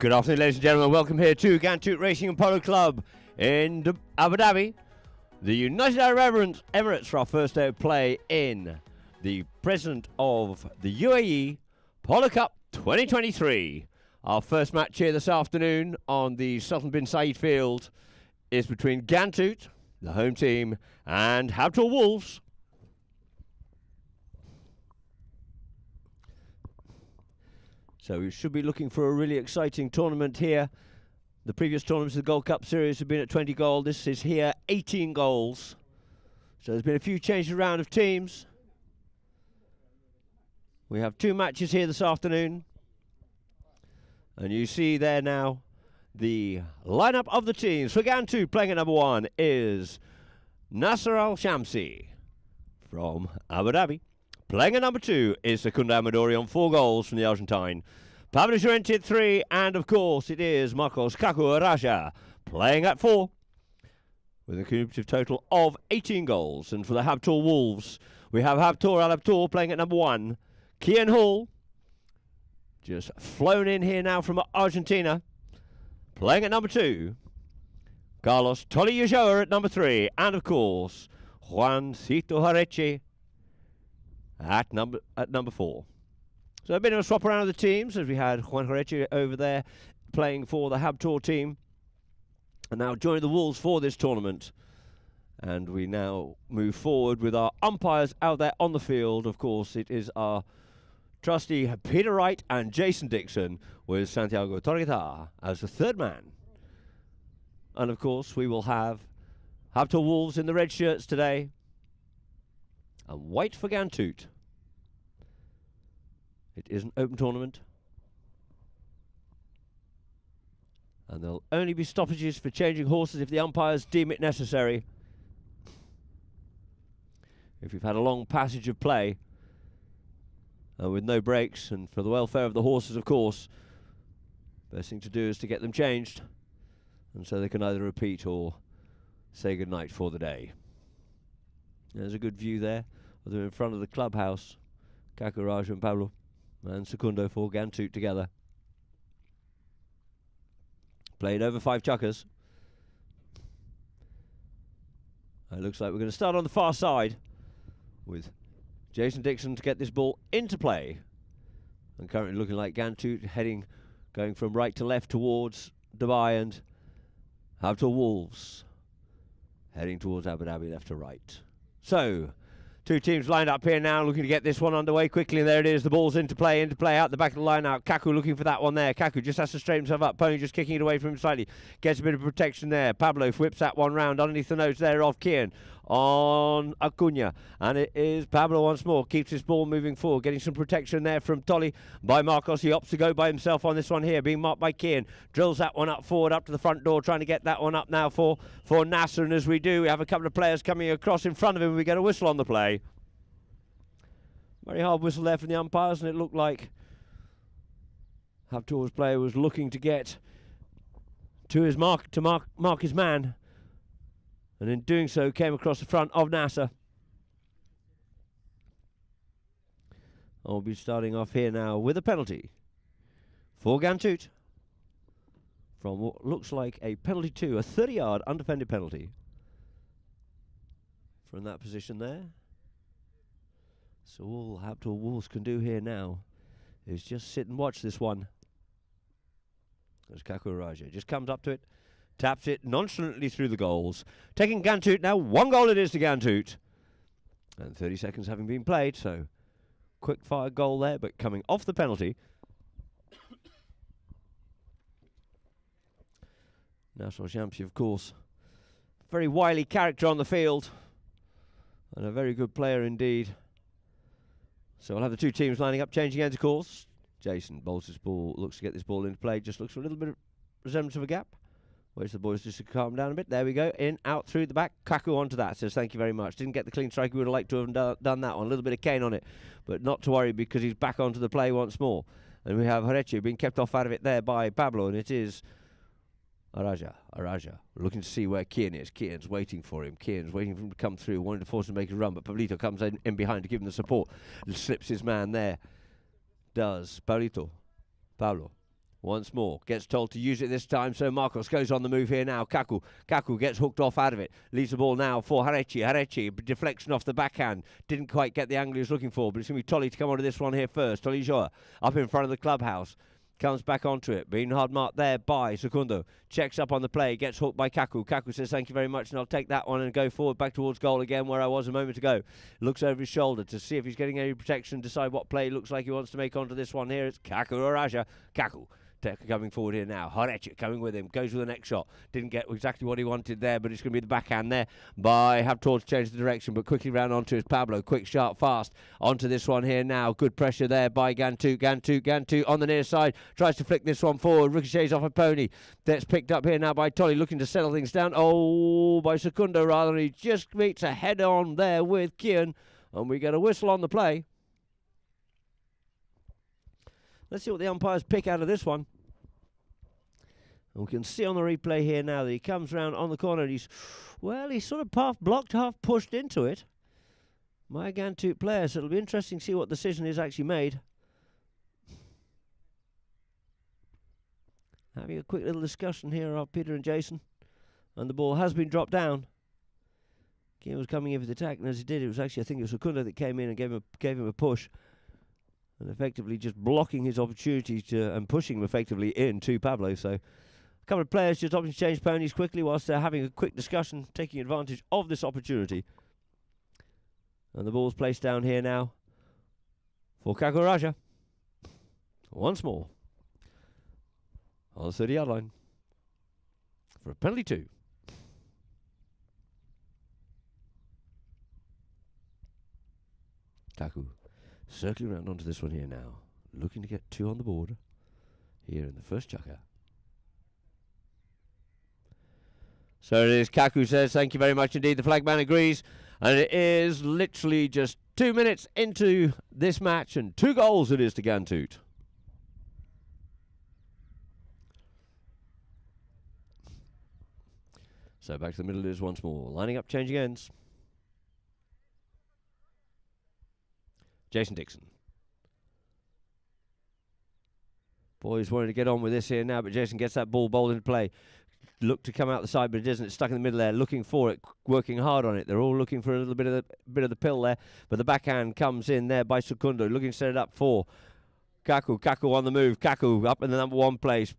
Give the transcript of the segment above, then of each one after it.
Good afternoon, ladies and gentlemen. Welcome here to Ghantoot Racing and Polo Club in Abu Dhabi, the United Arab Emirates, for our first day of play in the President of the UAE Polo Cup 2023. Our first match here this afternoon on the Sultan bin Said field is between Ghantoot, the home team, and Habtoor Wolves. So we should be looking for a really exciting tournament here. The previous tournaments of the Gold Cup Series have been at 20 goals. This is here 18 goals. So there's been a few changes around of teams. We have two matches here this afternoon. And you see there now the lineup of the teams. For Ghantoot, playing at number 1 is Nasser Al-Shamsi from Abu Dhabi. Playing at number 2 is Secunda Amadori on 4 goals from the Argentine. Pablo Llorente at 3, and of course it is Marcos Kaku Araja playing at 4, with a cumulative total of 18 goals. And for the Habtoor Wolves, we have Habtoor Al-Habtoor playing at number 1. Kian Hall, just flown in here now from Argentina, playing at number 2. Carlos Tolly-Ulloa at number 3, and of course Juancito Jareche at number 4. So a bit of a swap around of the teams, as we had Juan Jareche over there playing for the Habtoor team, and now joining the Wolves for this tournament. And we now move forward with our umpires out there on the field. Of course, it is our trusty Peter Wright and Jason Dixon, with Santiago Torreta as the third man. And of course, we will have Habtoor Wolves in the red shirts today, and white for Ghantoot. It is an open tournament, and there'll only be stoppages for changing horses if the umpires deem it necessary. If you've had a long passage of play with no breaks, and for the welfare of the horses, of course, best thing to do is to get them changed, and so they can either repeat or say goodnight for the day. There's a good view there of them in front of the clubhouse. Kakuraj and Pablo and Secundo for Ghantoot together. Played over 5 chukkers. It looks like we're going to start on the far side with Jason Dixon to get this ball into play. And currently looking like Ghantoot going from right to left towards Dubai, and Habtoor Wolves heading towards Abu Dhabi left to right. So, two teams lined up here now, looking to get this one underway quickly. And there it is. The ball's into play out the back of the line now. Kaku looking for that one there. Kaku just has to straighten himself up. Pony just kicking it away from him slightly. Gets a bit of protection there. Pablo whips that one round underneath the nose there of Kian on Acuna. And it is Pablo once more. Keeps his ball moving forward. Getting some protection there from Tolly by Marcos. He opts to go by himself on this one here. Being marked by Kian. Drills that one up forward, up to the front door. Trying to get that one up now for Nasser. And as we do, we have a couple of players coming across in front of him. We get a whistle on the play. Very hard whistle there from the umpires, and it looked like Habtoor's player was looking to get to his mark his man, and in doing so came across the front of Nasser. I'll be starting off here now with a penalty for Ghantoot from what looks like a penalty 2, a 30-yard undefended penalty from that position there. So all Habtoor Wolves can do here now is just sit and watch this one. There's Kaku Raja. Just comes up to it, taps it nonchalantly through the goals. Taking Ghantoot now. 1 goal it is to Ghantoot. And 30 seconds having been played, so quick fire goal there, but coming off the penalty. National Champion, of course. Very wily character on the field, and a very good player indeed. So we'll have the two teams lining up, changing ends of course. Jason bowls this ball, looks to get this ball into play, just looks for a little bit of resemblance of a gap. Waits the boys just to calm down a bit. There we go, in, out, through the back. Kaku onto that, says thank you very much. Didn't get the clean strike, we would have liked to have done that one. A little bit of cane on it, but not to worry because he's back onto the play once more. And we have Jareche being kept off out of it there by Pablo, and it is Araja, looking to see where Kian is. Kian's waiting for him. Kian's waiting for him to come through, wanting to force him to make a run, but Pablito comes in behind to give him the support. Slips his man there. Does Pablo. Once more, gets told to use it this time, so Marcos goes on the move here now. Kaku gets hooked off out of it. Leaves the ball now for Harechi. Deflection off the backhand. Didn't quite get the angle he was looking for, but it's going to be Tolly to come onto this one here first. Tolly Joa up in front of the clubhouse. Comes back onto it. Being hard marked there by Secundo. Checks up on the play. Gets hooked by Kaku. Kaku says thank you very much, and I'll take that one and go forward back towards goal again where I was a moment ago. Looks over his shoulder to see if he's getting any protection. Decide what play looks like he wants to make onto this one here. It's Kaku Araja. Kaku coming forward here now. Harechi coming with him. Goes with the next shot. Didn't get exactly what he wanted there, but it's going to be the backhand there by Habtoor to change the direction, but quickly round onto his Pablo. Quick, sharp, fast. Onto this one here now. Good pressure there by Ghantoot. Ghantoot on the near side. Tries to flick this one forward. Ricochets off a pony. That's picked up here now by Tolly, looking to settle things down. Oh, by Secundo rather. He just meets a head on there with Kian, and we get a whistle on the play. Let's see what the umpires pick out of this one. And we can see on the replay here now that he comes round on the corner and he's sort of half blocked, half pushed into it. My Ghantoot player, so it'll be interesting to see what decision is actually made. Having a quick little discussion here of Peter and Jason. And the ball has been dropped down. Kian was coming in for the attack, and as he did, it was actually, I think it was Secundo that came in and gave him a push. And effectively just blocking his opportunity and pushing him effectively into Pablo. So a couple of players just opting to change ponies quickly whilst they're having a quick discussion, taking advantage of this opportunity. And the ball's placed down here now for Kakuraja. Once more on the 30-yard line for a penalty 2. Kaku circling around onto this one here now, looking to get 2 on the board here in the first chukker. So it is. Kaku says thank you very much indeed. The flagman agrees, and it is literally just 2 minutes into this match, and 2 goals it is to Ghantoot. So back to the middle it is once more, lining up, changing ends. Jason Dixon. Boys wanting to get on with this here now, but Jason gets that ball bowled into play. Look to come out the side, but it isn't. It's stuck in the middle there, looking for it, working hard on it. They're all looking for a little bit of the pill there, but the backhand comes in there by Secundo, looking to set it up for Kaku. Kaku on the move. Kaku up in the number 1 place.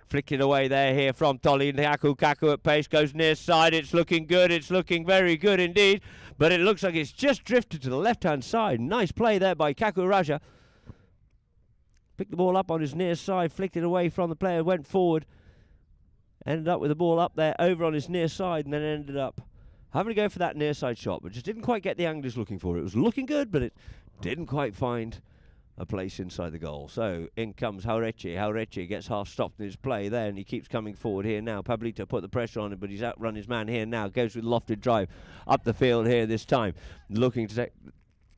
Flicking away there here from Tolly. Kaku at pace goes near side. It's looking good. It's looking very good indeed. But it looks like it's just drifted to the left-hand side. Nice play there by Kaku Raja. Picked the ball up on his near side, flicked it away from the player, went forward. Ended up with the ball up there over on his near side, and then ended up having to go for that near side shot, but just didn't quite get the angle he was looking for. It was looking good, but it didn't quite find a place inside the goal. So in comes Harechi. Harechi gets half stopped in his play there, and he keeps coming forward here now. Pablito put the pressure on him, but he's outrun his man here now. Goes with lofted drive up the field here this time, looking to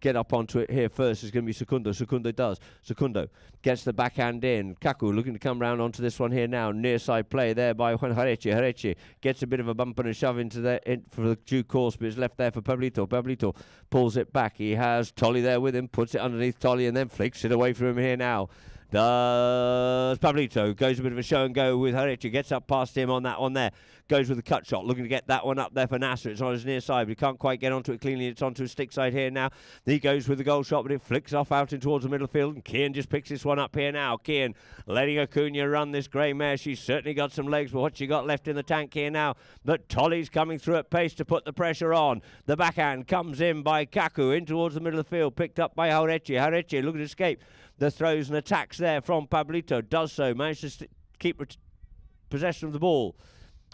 get up onto it here first is going to be Secundo. Secundo does. Secundo gets the backhand in. Kaku looking to come round onto this one here now. Near side play there by Juan Harechi. Harechi gets a bit of a bump and a shove into for the due course, but it's left there for Pablito. Pablito pulls it back. He has Tolly there with him, puts it underneath Tolly, and then flicks it away from him here now. Does Pablito. Goes a bit of a show and go with Harechi. Gets up past him on that one there. Goes with the cut shot. Looking to get that one up there for Nasser. It's on his near side, but he can't quite get onto it cleanly. It's onto his stick side here now. He goes with the goal shot, but it flicks off out in towards the middle field. And Kian just picks this one up here now. Kian letting Acuna run this grey mare. She's certainly got some legs, but what she got left in the tank here now. But Tolly's coming through at pace to put the pressure on. The backhand comes in by Kaku in towards the middle of the field. Picked up by Harechi. Harechi looking to escape the throws and attacks there from Pablito. Does so. Manages to keep possession of the ball.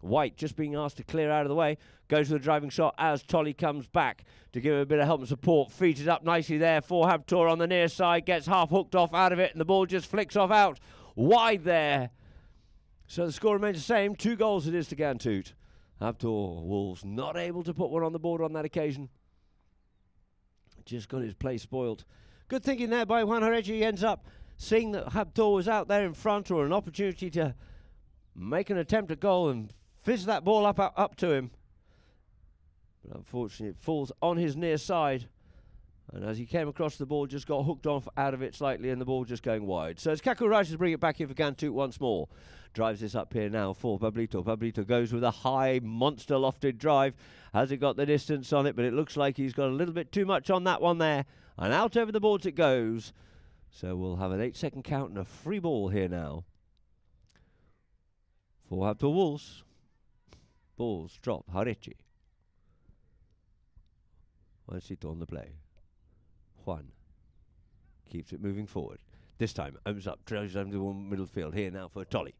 White just being asked to clear out of the way. Goes with a driving shot as Tolly comes back to give him a bit of help and support. Feeds it up nicely there for Habtoor on the near side. Gets half hooked off out of it, and the ball just flicks off out wide there. So the score remains the same. 2 goals it is to Ghantoot. Habtoor Wolves not able to put one on the board on that occasion. Just got his play spoilt. Good thinking there by Juan Harechi. He ends up seeing that Habtoor was out there in front, or an opportunity to make an attempt at goal, and fizz that ball up to him. But unfortunately it falls on his near side, And as he came across the ball, just got hooked off out of it slightly, and the ball just going wide. So it's Kakuraj to bring it back in for Ghantoot once more. Drives this up here now for Pablito. Pablito goes with a high, monster lofted drive. Hasn't got the distance on it, but it looks like he's got a little bit too much on that one there. And out over the boards it goes. So we'll have an 8-second count and a free ball here now for Habtoor Wolves. Balls drop. Harechi. Juancito on the play. Juan keeps it moving forward. This time opens up, drives down to the middle field. Here now for Tolly.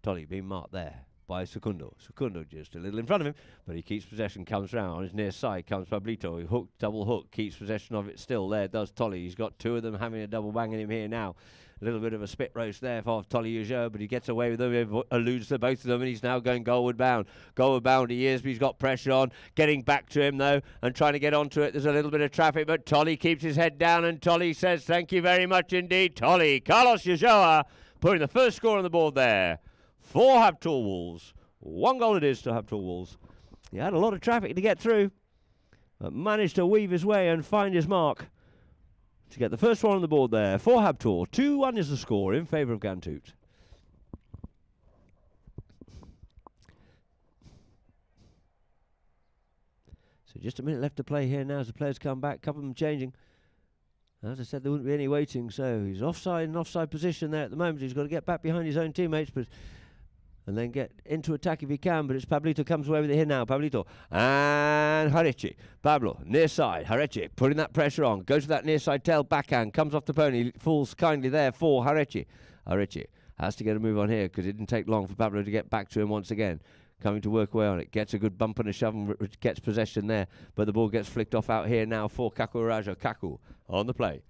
Tolly being marked there by Secundo. Secundo just a little in front of him, but he keeps possession, comes round. On his near side comes Pablito. He hooked, double hook, keeps possession of it still. There does Tolly. He's got two of them having a double bang in him here now. A little bit of a spit roast there for Tolly Ujo, but he gets away with them, he alludes to both of them, and he's now going goalward bound. Goalward bound he is, but he's got pressure on. Getting back to him, though, and trying to get onto it. There's a little bit of traffic, but Tolly keeps his head down, and Tolly says, thank you very much indeed, Tolly. Carlos Ujoa putting the first score on the board there for Habtoor Wolves. 1 goal it is to Habtoor Wolves. He had a lot of traffic to get through, but managed to weave his way and find his mark to get the first one on the board there for Habtoor. 2-1 is the score in favour of Ghantoot. So just a minute left to play here now as the players come back. A couple of them changing. As I said, there wouldn't be any waiting, so he's offside in offside position there at the moment. He's got to get back behind his own teammates, and then get into attack if he can, but it's Pablito comes away with it here now. Pablito and Harechi. Pablo, near side. Harechi putting that pressure on. Goes for that near side tail backhand. Comes off the pony. Falls kindly there for Harechi. Harechi has to get a move on here because it didn't take long for Pablo to get back to him once again. Coming to work away on it. Gets a good bump and a shove and gets possession there. But the ball gets flicked off out here now for Kaku Raja. Kaku on the play.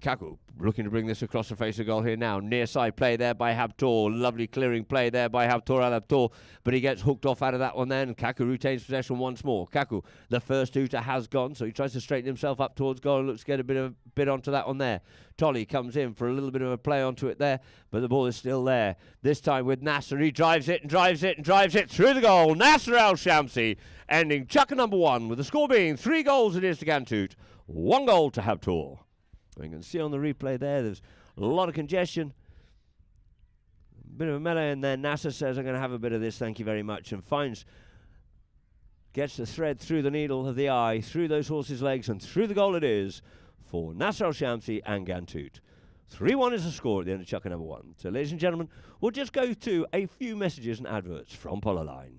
Kaku looking to bring this across the face of goal here now. Near side play there by Habtoor. Lovely clearing play there by Habtoor al-Habtoor. But he gets hooked off out of that one then. Kaku retains possession once more. Kaku, the first hooter has gone, so he tries to straighten himself up towards goal and looks to get a bit onto that one there. Tolly comes in for a little bit of a play onto it there, but the ball is still there. This time with Nasser. He drives it and drives it and drives it through the goal. Nasser Al-Shamsi ending chucker number 1 with the score being 3 goals it is to Ghantoot. 1 goal to Habtoor. You can see on the replay there's a lot of congestion. A bit of a melee, and then Nasser says, I'm going to have a bit of this, thank you very much, and gets the thread through the needle of the eye, through those horses' legs, and through the goal it is for Nasser Al-Shamsi and Ghantoot. 3-1 is the score at the end of chucker number 1. So, ladies and gentlemen, we'll just go to a few messages and adverts from Polo Line.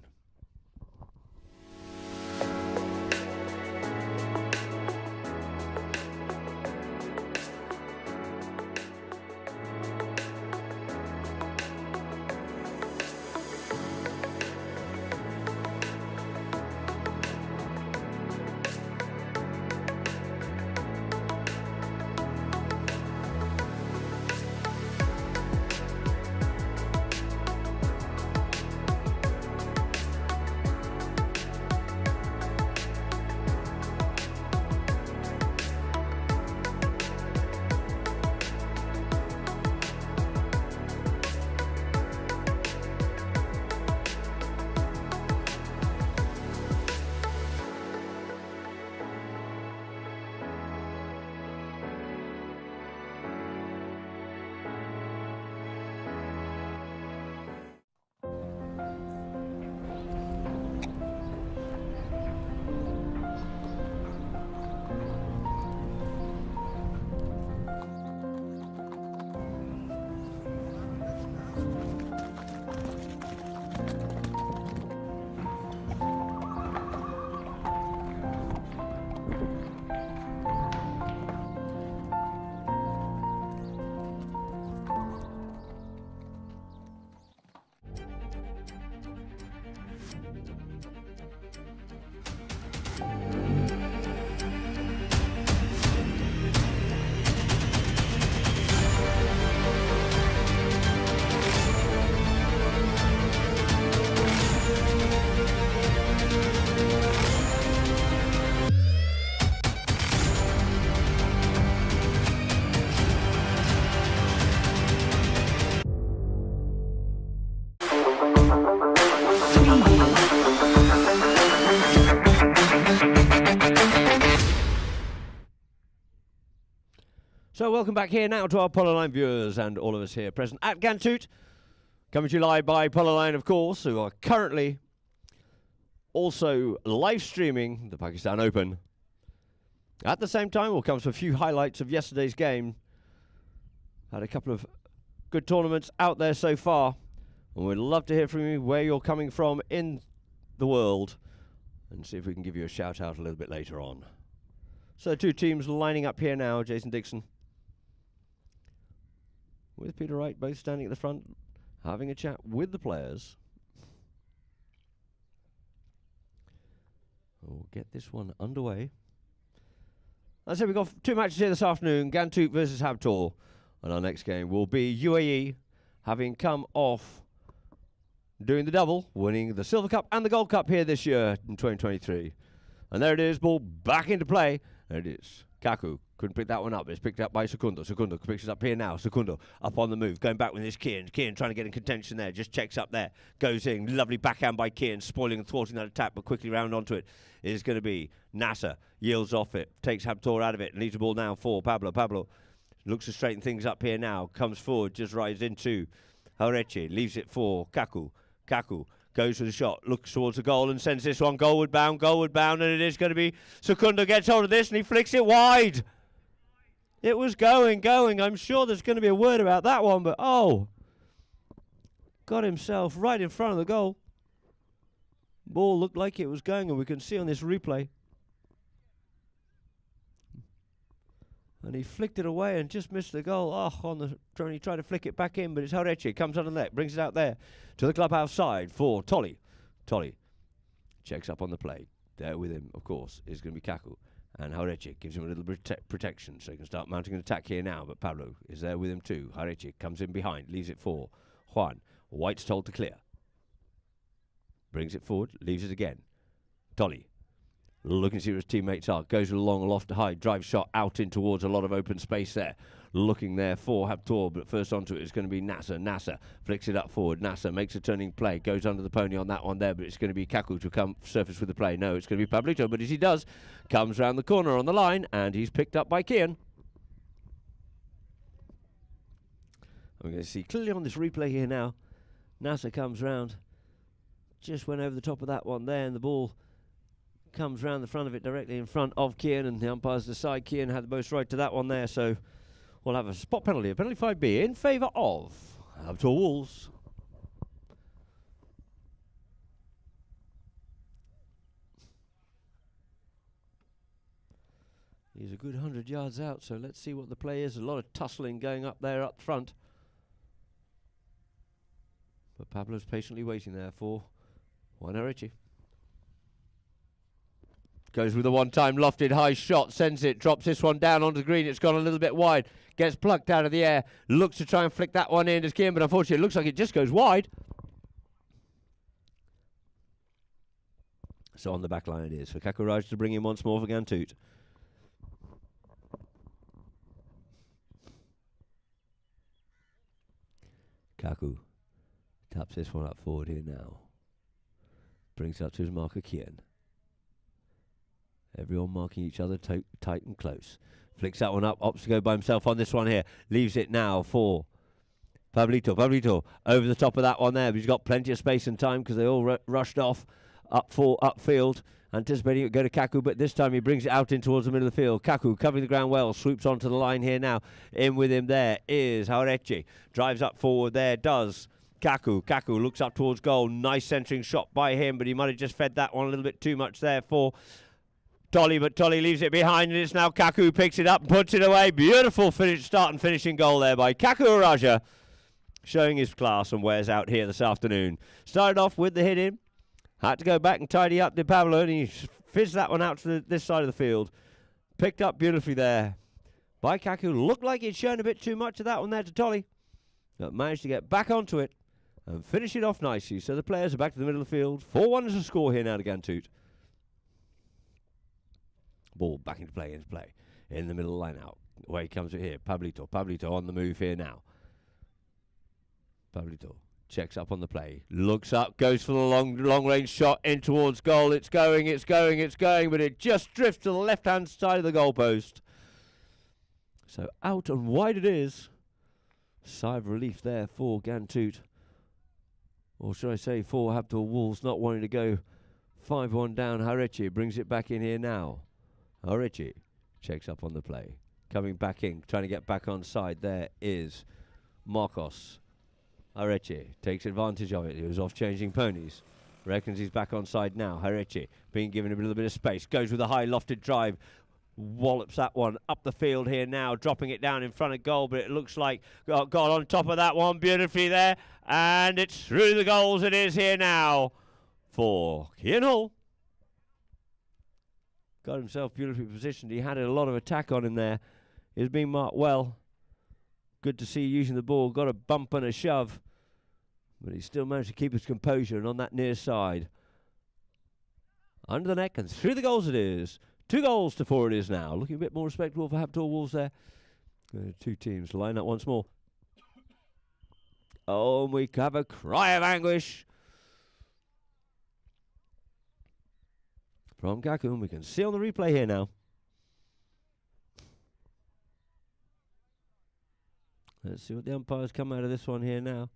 So welcome back here now to our Polo Line viewers and all of us here present at Ghantoot. Coming to you live by Polo Line, of course, who are currently also live streaming the Pakistan Open. At the same time, we'll come to a few highlights of yesterday's game. Had a couple of good tournaments out there so far. And we'd love to hear from you where you're coming from in the world. And see if we can give you a shout out a little bit later on. So two teams lining up here now, Jason Dixon with Peter Wright, both standing at the front, having a chat with the players. We'll get this one underway. As I said, we've got two matches here this afternoon, Ghantoot versus Habtoor. And our next game will be UAE, having come off doing the double, winning the Silver Cup and the Gold Cup here this year in 2023. And there it is, ball back into play. There it is. Kaku couldn't pick that one up. It's picked up by Secundo. Secundo picks it up here now. Secundo up on the move. Going back with his Kian. Kian trying to get in contention there. Just checks up there. Goes in. Lovely backhand by Kian. Spoiling and thwarting that attack, but quickly round onto it is going to be Nasser. Yields off it. Takes Habtoor out of it. Leaves the ball now for Pablo. Pablo looks to straighten things up here now. Comes forward. Just rides into Horeche. Leaves it for Kaku. Kaku goes for the shot, looks towards the goal and sends this one goalward bound, and it is going to be Secundo gets hold of this and he flicks it wide. It was going. I'm sure there's going to be a word about that one, but got himself right in front of the goal. Ball looked like it was going, and we can see on this replay. And he flicked it away and just missed the goal. He tried to flick it back in, but it's Horeche. Comes on the net, brings it out there to the clubhouse side for Tolly. Tolly checks up on the play. There with him, of course, is going to be Kaku. And Horeche gives him a little protection, so he can start mounting an attack here now. But Pablo is there with him too. Horeche comes in behind, leaves it for Juan. White's told to clear. Brings it forward, leaves it again. Tolly. Looking to see where his teammates are. Goes along loft to high. Drive shot out in towards a lot of open space there. Looking there for Habtoor, but first onto it is going to be Nasser. Nasser flicks it up forward. Nasser makes a turning play. Goes under the pony on that one there, but it's going to be Kaku to come surface with the play. No, it's going to be Pablito, but as he does, comes round the corner on the line, and he's picked up by Kian. I'm going to see clearly on this replay here now. Nasser comes round. Just went over the top of that one there, and the ball comes round the front of it directly in front of Kian, and the umpires decide Kian had the most right to that one there, so we'll have a spot penalty, a penalty 5B in favour of Habtoor Wolves. He's a good 100 yards out, so let's see what the play is. A lot of tussling going up there up front. But Pablo's patiently waiting there for Juan Horeche. Goes with a one-time lofted high shot, sends it, drops this one down onto the green. It's gone a little bit wide, gets plucked out of the air, looks to try and flick that one in as Kian, but unfortunately it looks like it just goes wide. So on the back line it is for Kakuraj to bring in once more for Ghantoot. Kaku taps this one up forward here now. Brings it up to his marker Kian. Everyone marking each other tight and close. Flicks that one up, opts to go by himself on this one here. Leaves it now for Pablito. Pablito over the top of that one there, but he's got plenty of space and time because they all rushed off upfield, anticipating it would go to Kaku, but this time he brings it out in towards the middle of the field. Kaku covering the ground well, swoops onto the line here now. In with him there is Horeche. Drives up forward there, does Kaku. Kaku looks up towards goal. Nice centering shot by him, but he might have just fed that one a little bit too much there for Tolly, but Tolly leaves it behind, and it's now Kaku who picks it up and puts it away. Beautiful start and finishing goal there by Kaku Raja, showing his class and wears out here this afternoon. Started off with the hit in, had to go back and tidy up to Pablo, and he fizzed that one out to this side of the field. Picked up beautifully there by Kaku. Looked like he'd shown a bit too much of that one there to Tolly, but managed to get back onto it and finish it off nicely. So the players are back to the middle of the field. 4-1 is the score here now to Ghantoot. Ball back into play, in the middle line out. Away he comes with here. Pablito on the move here now. Pablito checks up on the play, looks up, goes for the long range shot in towards goal. It's going, but it just drifts to the left hand side of the goalpost. So out and wide it is. Sigh of relief there for Ghantoot. Or should I say for Habtoor Wolves, not wanting to go 5-1 down. Harechi brings it back in here now. Harechi checks up on the play. Coming back in, trying to get back on side. There is Marcos. Harechi takes advantage of it. He was off changing ponies. Reckons he's back on side now. Harechi being given a little bit of space. Goes with a high lofted drive. Wallops that one up the field here now, dropping it down in front of goal, but it looks like got on top of that one beautifully there, and it's through the goals it is here now for Kian Hall. Got himself beautifully positioned. He had a lot of attack on him there. He was being marked well. Good to see using the ball. Got a bump and a shove, but he still managed to keep his composure, and on that near side, under the neck and through the goals it is. 2-4 it is now. Looking a bit more respectable for Habtoor Wolves there. Two teams line up once more. Oh, and we have a cry of anguish from Kaku, and we can see on the replay here now. Let's see what the umpires come out of this one here now.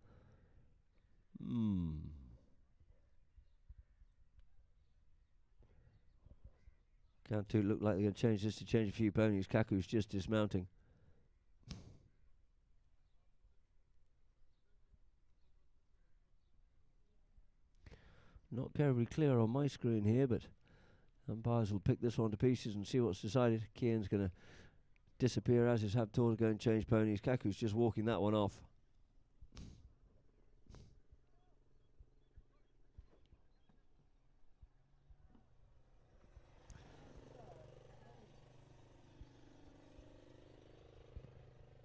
Ghantoot look like they're going to change this to change a few ponies. Kaku's just dismounting. Not terribly clear on my screen here, but umpires will pick this one to pieces and see what's decided. Kian's going to disappear, as is Habtoor to go and change ponies. Kaku's just walking that one off.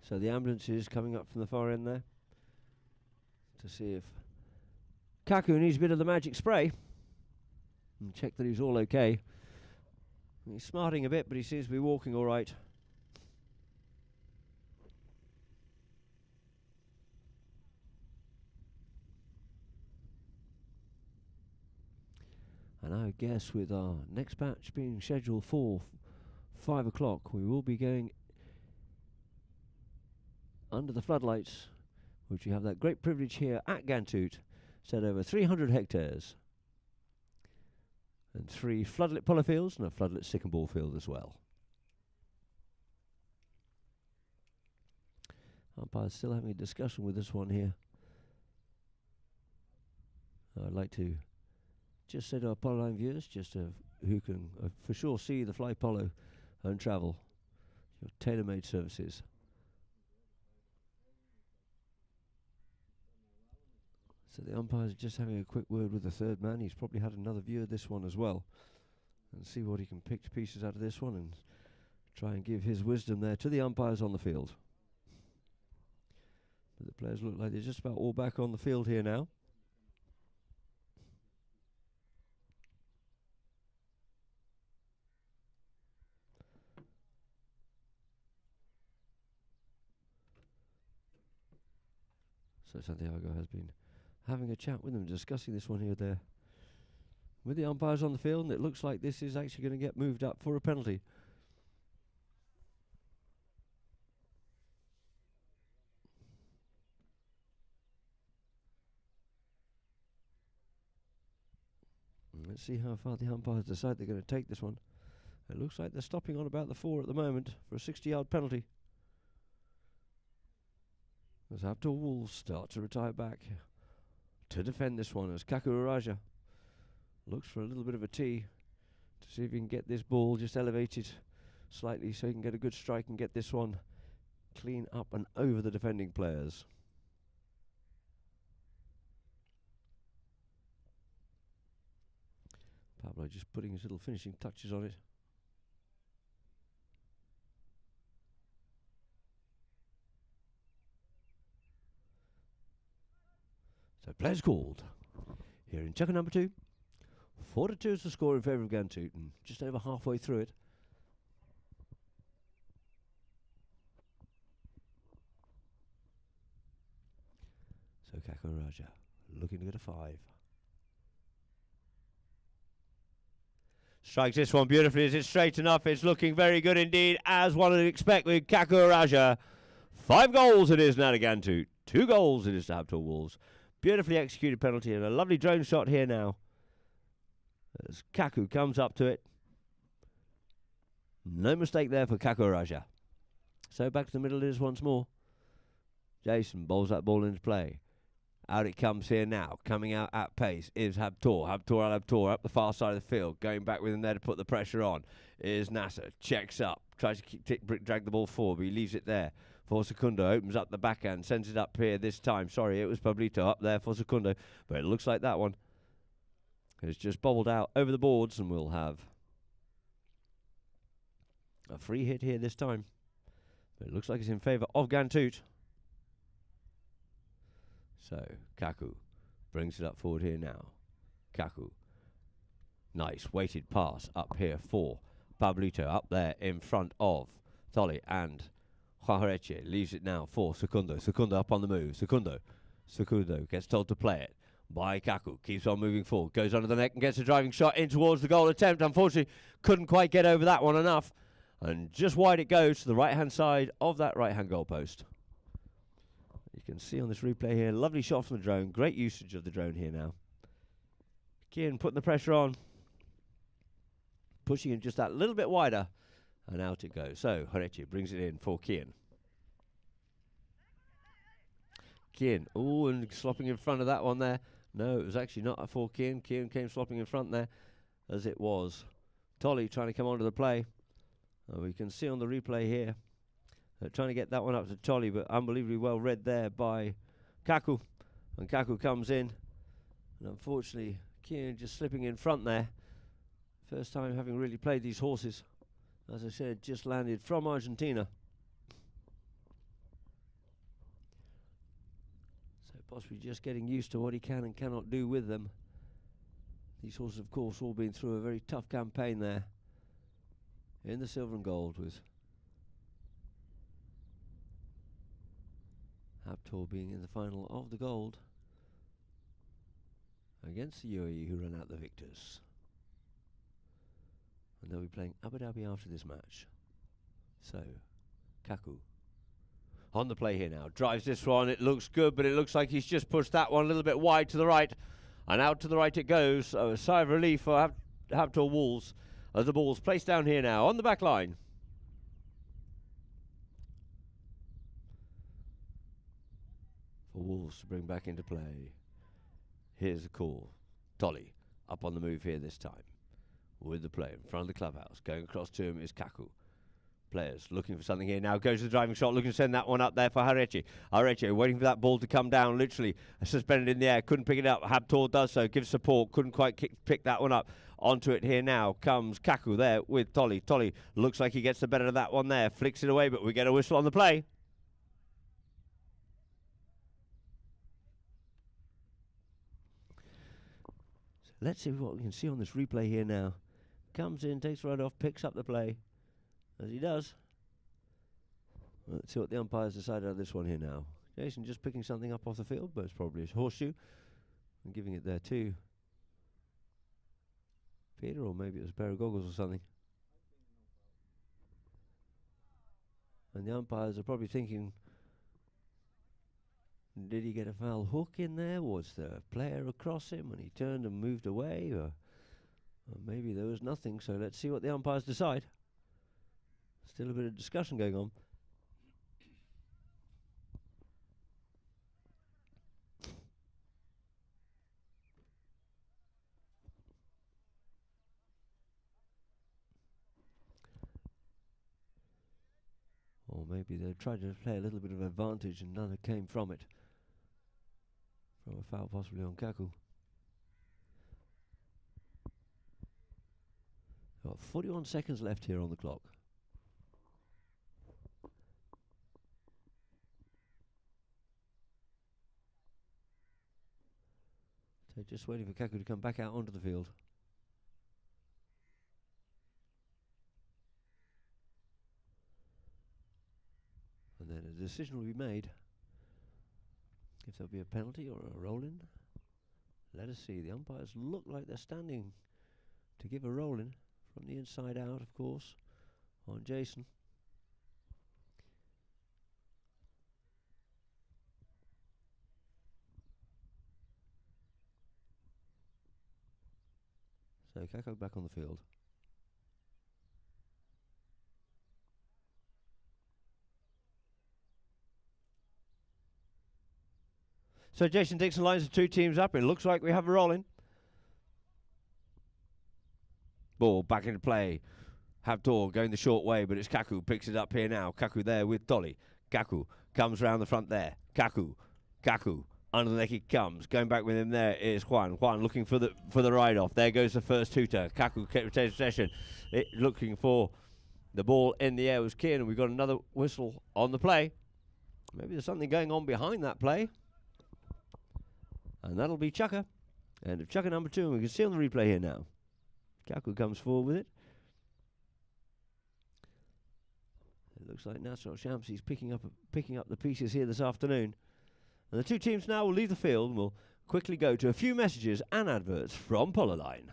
So the ambulance is coming up from the far end there to see if Kaku needs a bit of the magic spray and check that he's all okay. He's smarting a bit, but he seems to be walking all right. And I guess with our next match being scheduled for 5 o'clock, we will be going under the floodlights, which we have that great privilege here at Ghantoot, set over 300 hectares and 3 floodlit polo fields and a floodlit stick and ball field as well. Umpire's still having a discussion with this one here. I'd like to just say to our polo line viewers, just who can for sure see the fly polo and travel, your tailor-made services. So the umpires are just having a quick word with the third man. He's probably had another view of this one as well, and see what he can pick to pieces out of this one and try and give his wisdom there to the umpires on the field. But the players look like they're just about all back on the field here now. So Santiago has been having a chat with them, discussing this one here there with the umpires on the field, and it looks like this is actually going to get moved up for a penalty. Let's see how far the umpires decide they're going to take this one. It looks like they're stopping on about the 4 at the moment for a 60-yard penalty. As Habtoor Wolves start to retire back to defend this one, as Kaku Raja looks for a little bit of a tee to see if he can get this ball just elevated slightly so he can get a good strike and get this one clean up and over the defending players. Pablo just putting his little finishing touches on it. So players called here in checker number 2. 4-2 is the score in favour of Ghantoot, and just over halfway through it. So Kaku Raja looking to get a 5. Strikes this one beautifully. Is it straight enough? It's looking very good indeed, as one would expect with Kaku Raja. 5 goals it is now to Ghantoot. 2 goals it is to Habtoor Wolves. Beautifully executed penalty and a lovely drone shot here now. As Kaku comes up to it. No mistake there for Kaku Raja. So back to the middle it is once more. Jason bowls that ball into play. Out it comes here now. Coming out at pace is Habtoor. Habtoor up the far side of the field. Going back with him there to put the pressure on is Nasser. Checks up. Tries to drag the ball forward, but he leaves it there. For Secundo, opens up the backhand. Sends it up here this time. Sorry, it was Pablito up there for Secundo. But it looks like that one has just bobbled out over the boards. And we'll have a free hit here this time. But it looks like it's in favour of Ghantoot. So, Kaku brings it up forward here now. Kaku. Nice weighted pass up here for Pablito. Up there in front of Tolly and Juanreche. Leaves it now for Secundo. Secundo up on the move. Secundo gets told to play it by Kaku. Keeps on moving forward. Goes under the neck and gets a driving shot in towards the goal attempt. Unfortunately, couldn't quite get over that one enough. And just wide it goes to the right-hand side of that right-hand goalpost. You can see on this replay here, lovely shot from the drone. Great usage of the drone here now. Kian putting the pressure on. Pushing him just that little bit wider. And out it goes. So, Horechi brings it in for Kian. Kian, oh, and slopping in front of that one there. No, it was actually not for Kian. Kian came slopping in front there, as it was Tolly trying to come onto the play. We can see on the replay here. Trying to get that one up to Tolly, but unbelievably well read there by Kaku. And Kaku comes in. And unfortunately, Kian just slipping in front there. First time having really played these horses. As I said, just landed from Argentina. So possibly just getting used to what he can and cannot do with them. These horses, of course, all been through a very tough campaign there. In the silver and gold with Habtoor being in the final of the gold against the UAE, who run out the victors. And they'll be playing Abu Dhabi after this match. So, Kaku on the play here now. Drives this one. It looks good, but it looks like he's just pushed that one a little bit wide to the right. And out to the right it goes. So a sigh of relief for Habtoor Wolves as the ball's placed down here now on the back line. For Wolves to bring back into play. Here's the call. Tolly up on the move here this time. With the play in front of the clubhouse. Going across to him is Kaku. Players looking for something here now. Goes to the driving shot. Looking to send that one up there for Harechi. Harechi waiting for that ball to come down. Literally suspended in the air. Couldn't pick it up. Habtoor does so. Gives support. Couldn't quite pick that one up. Onto it here now comes Kaku there with Tolly. Tolly looks like he gets the better of that one there. Flicks it away, but we get a whistle on the play. Let's see what we can see on this replay here now. Comes in, takes right off, picks up the play. As he does. Let's see what the umpires decide out of this one here now. Jason just picking something up off the field, but it's probably his horseshoe. And giving it there too. Peter, or maybe it was a pair of goggles or something. And the umpires are probably thinking, did he get a foul hook in there? Was there a player across him and he turned and moved away? Or maybe there was nothing, so let's see what the umpires decide. Still a bit of discussion going on. Or maybe they tried to play a little bit of advantage and none came from it. From a foul possibly on Kaku. Got 41 seconds left here on the clock. So just waiting for Kaku to come back out onto the field. And then a decision will be made. If there'll be a penalty or a roll-in. Let us see. The umpires look like they're standing to give a roll-in from the inside out, of course, on Jason. So Kako back on the field. So Jason Dixon lines the two teams up. It looks like we have a rolling. Ball back into play. Habtoor going the short way, but it's Kaku picks it up here now. Kaku there with Dolly. Kaku comes round the front there. Kaku. Under the neck he comes. Going back with him there is Juan. Juan looking for the ride off. There goes the first hooter. Kaku retains possession. Looking for the ball in the air was Kieran. And we've got another whistle on the play. Maybe there's something going on behind that play. And that'll be Chucker. And of Chucker number 2. And we can see on the replay here now. Kaku comes forward with it. It looks like Nasser Al-Shamsi's picking up the pieces here this afternoon. And the two teams now will leave the field and will quickly go to a few messages and adverts from Polo Line.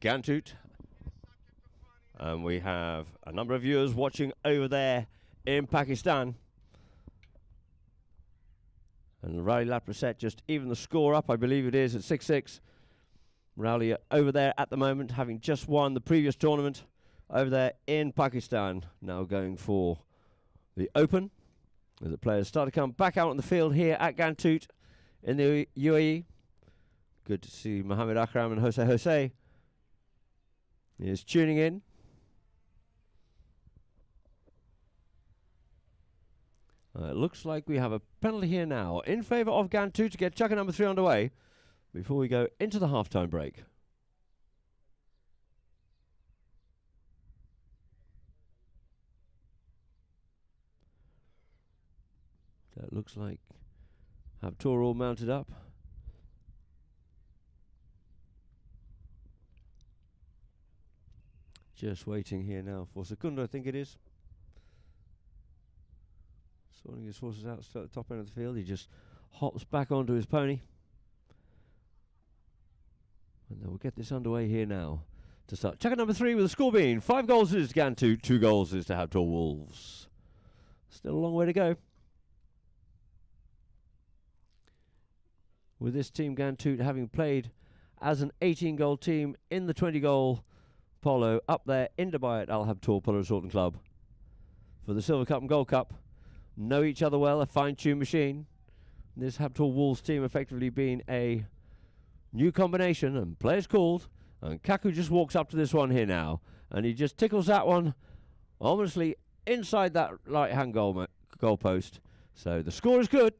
Ghantoot. And we have a number of viewers watching over there in Pakistan. And Rowley Lapraset just even the score up, I believe it is, at 6-6. Rowley over there at the moment, having just won the previous tournament over there in Pakistan. Now going for the Open. As the players start to come back out on the field here at Ghantoot in the UAE. Good to see Mohammed Akram and Jose is tuning in. It looks like we have a penalty here now in favour of Ghantoot to get Chucker number 3 underway before we go into the half-time break. That looks like Habtoor all mounted up. Just waiting here now for Secunda, I think it is. Sorting his horses out at the top end of the field. He just hops back onto his pony. And we'll get this underway here now to start. Checker number 3 with the score being 5 goals is to Ghantoot, 2 goals is to Habtoor Wolves. Still a long way to go. With this team, Ghantoot, having played as an 18-goal team in the 20-goal Polo up there in Dubai at Al Habtoor Polo Resort and Club for the Silver Cup and Gold Cup. Know each other well, a fine-tuned machine. This Habtoor Wolves team effectively being a new combination and players called. And Kaku just walks up to this one here now. And he just tickles that one ominously inside that right-hand goal post. So the score is good.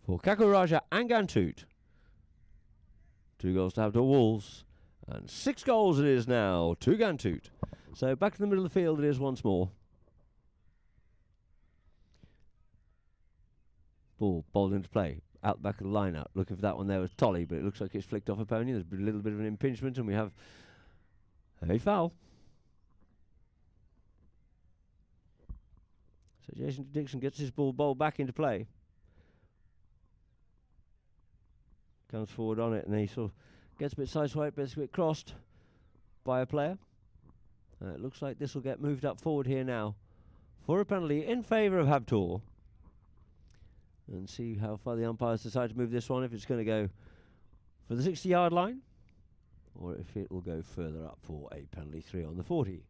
for Kaku Raja and Ghantoot. 2 goals to Habtoor Wolves. And 6 goals it is now to Ghantoot. So back to the middle of the field it is once more. Ball bowled into play. Out the back of the line-out. Looking for that one there was Tolly, but it looks like it's flicked off a pony. There's a little bit of an impingement, and we have a foul. So Jason Dixon gets his ball bowled back into play. Comes forward on it, and he sort of gets a bit sideswiped, gets a bit crossed by a player. It looks like this will get moved up forward here now for a penalty in favour of Habtoor. And see how far the umpires decide to move this one, if it's going to go for the 60-yard line, or if it will go further up for a penalty 3 on the 40.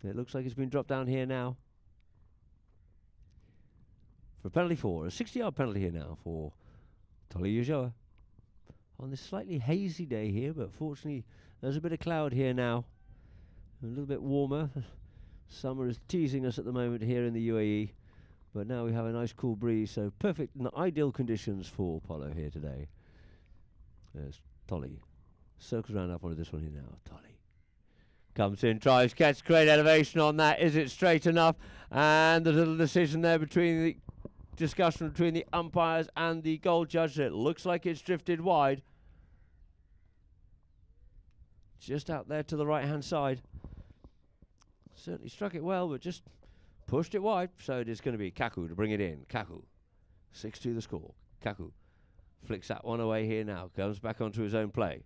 It looks like it's been dropped down here now for penalty 4. A 60-yard penalty here now for Tolly Ujoa. On this slightly hazy day here, but fortunately there's a bit of cloud here now. A little bit warmer. Summer is teasing us at the moment here in the UAE. But now we have a nice cool breeze, so perfect and ideal conditions for Polo here today. There's Tolly. Circles around up onto this one here now. Tolly comes in, tries, gets great elevation on that. Is it straight enough? And there's a little decision there between the discussion between the umpires and the goal judge. It looks like it's drifted wide. Just out there to the right-hand side. Certainly struck it well, but just pushed it wide, so it is going to be Kaku to bring it in. Kaku, 6-2 the score. Kaku flicks that one away here now. Comes back onto his own play.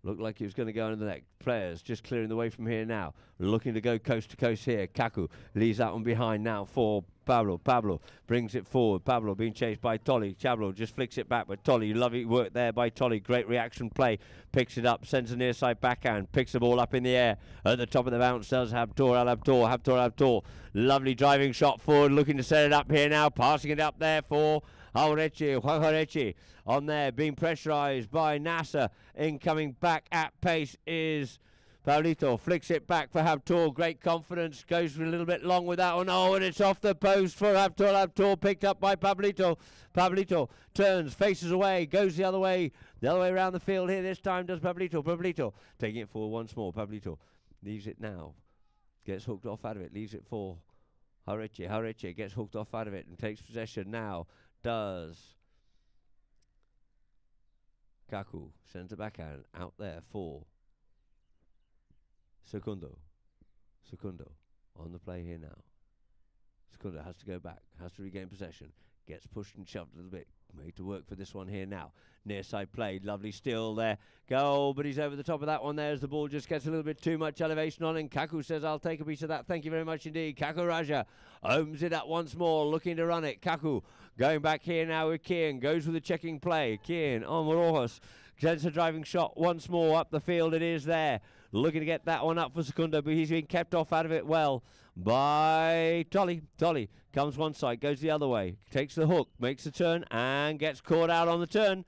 Looked like he was going to go under the net. Players just clearing the way from here now. Looking to go coast to coast here. Kaku leaves that one behind now for Pablo. Pablo brings it forward. Pablo being chased by Tolly. Pablo just flicks it back, but Tolly, lovely work there by Tolly. Great reaction play. Picks it up, sends a near side backhand. Picks the ball up in the air. At the top of the bounce does Habtoor. Habtoor. Lovely driving shot forward. Looking to set it up here now. Passing it up there for Juan Horechi on there, being pressurised by Nasser. Incoming back at pace is Pablito. Flicks it back for Habtoor. Great confidence. Goes a little bit long with that one. Oh, and it's off the post for Habtoor. Habtoor picked up by Pablito. Pablito turns, faces away, goes the other way around the field here. This time does Pablito. Pablito taking it forward once more. Pablito leaves it now. Gets hooked off out of it. Leaves it for Horechi. Horechi gets hooked off out of it and takes possession now. Does Kaku. Sends a backhand out there for Secundo on the play here now. Secundo has to go back, has to regain possession, gets pushed and shoved a little bit, made to work for this one here now. Near side play, lovely still there. Goal, but he's over the top of that one there as the ball just gets a little bit too much elevation on, and Kaku says, I'll take a piece of that. Thank you very much indeed. Kaku Raja opens it up once more, looking to run it. Kaku going back here now with Kian, goes with a checking play. Kian on Morojas, sends a driving shot once more up the field. It is there. Looking to get that one up for Secundo, but he's been kept off out of it well by Tolly. Tolly comes one side, goes the other way, takes the hook, makes the turn, and gets caught out on the turn.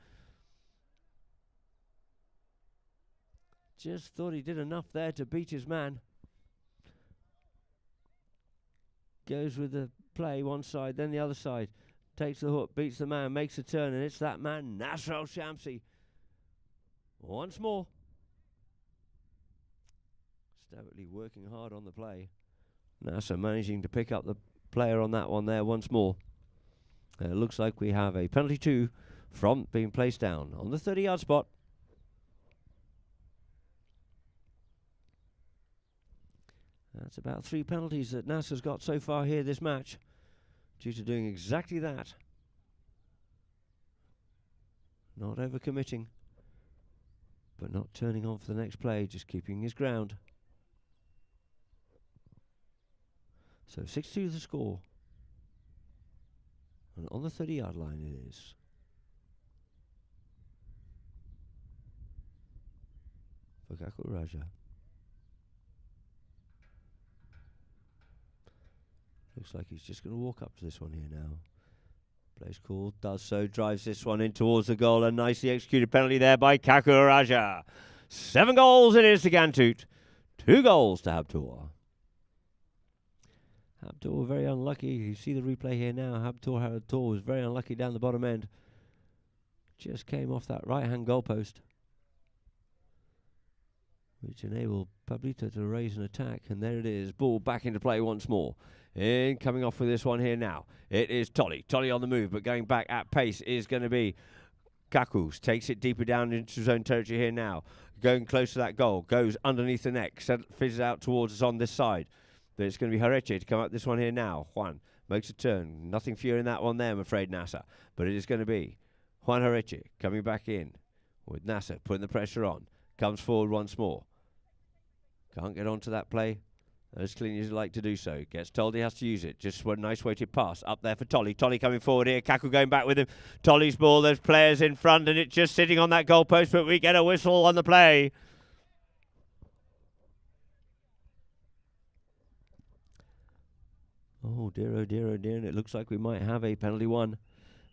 Just thought he did enough there to beat his man. Goes with the play one side, then the other side. Takes the hook, beats the man, makes a turn, and it's that man, Nasser Al-Shamsi. Once more. Stabbertley working hard on the play. Nasser managing to pick up the player on that one there once more. It looks like we have a penalty 2 from being placed down on the 30-yard spot. That's about 3 penalties that Nasser's got so far here this match, due to doing exactly that. Not overcommitting, but not turning on for the next play, just keeping his ground. So 6-2 the score. And on the 30-yard line it is. For Kaku Raja. Looks like he's just going to walk up to this one here now. Plays cool, does so, drives this one in towards the goal. A nicely executed penalty there by Kaku Raja. 7 goals it is to Ghantoot. 2 goals to Habtoor. Habtoor very unlucky. You see the replay here now. Habtoor was very unlucky down the bottom end. just came off that right-hand goalpost, which enabled Pablito to raise an attack, and there it is. Ball back into play once more. In coming off with this one here now, it is Tolly. Tolly on the move, but going back at pace is going to be Kakus. Takes it deeper down into his own territory here now. Going close to that goal. Goes underneath the neck. Fizzes out towards us on this side. But it's going to be Hareche to come up this one here now. Juan makes a turn. Nothing fewer in that one there, I'm afraid, Nasser. But it is going to be Juan Hareche coming back in with Nasser putting the pressure on. Comes forward once more. Can't get onto that play as clean as he'd like to do so. Gets told he has to use it. Just a nice weighted pass up there for Tolly. Tolly coming forward here. Kaku going back with him. Tolly's ball. There's players in front and it's just sitting on that goalpost, but we get a whistle on the play. Oh dear, oh dear, oh dear. And it looks like we might have a penalty one.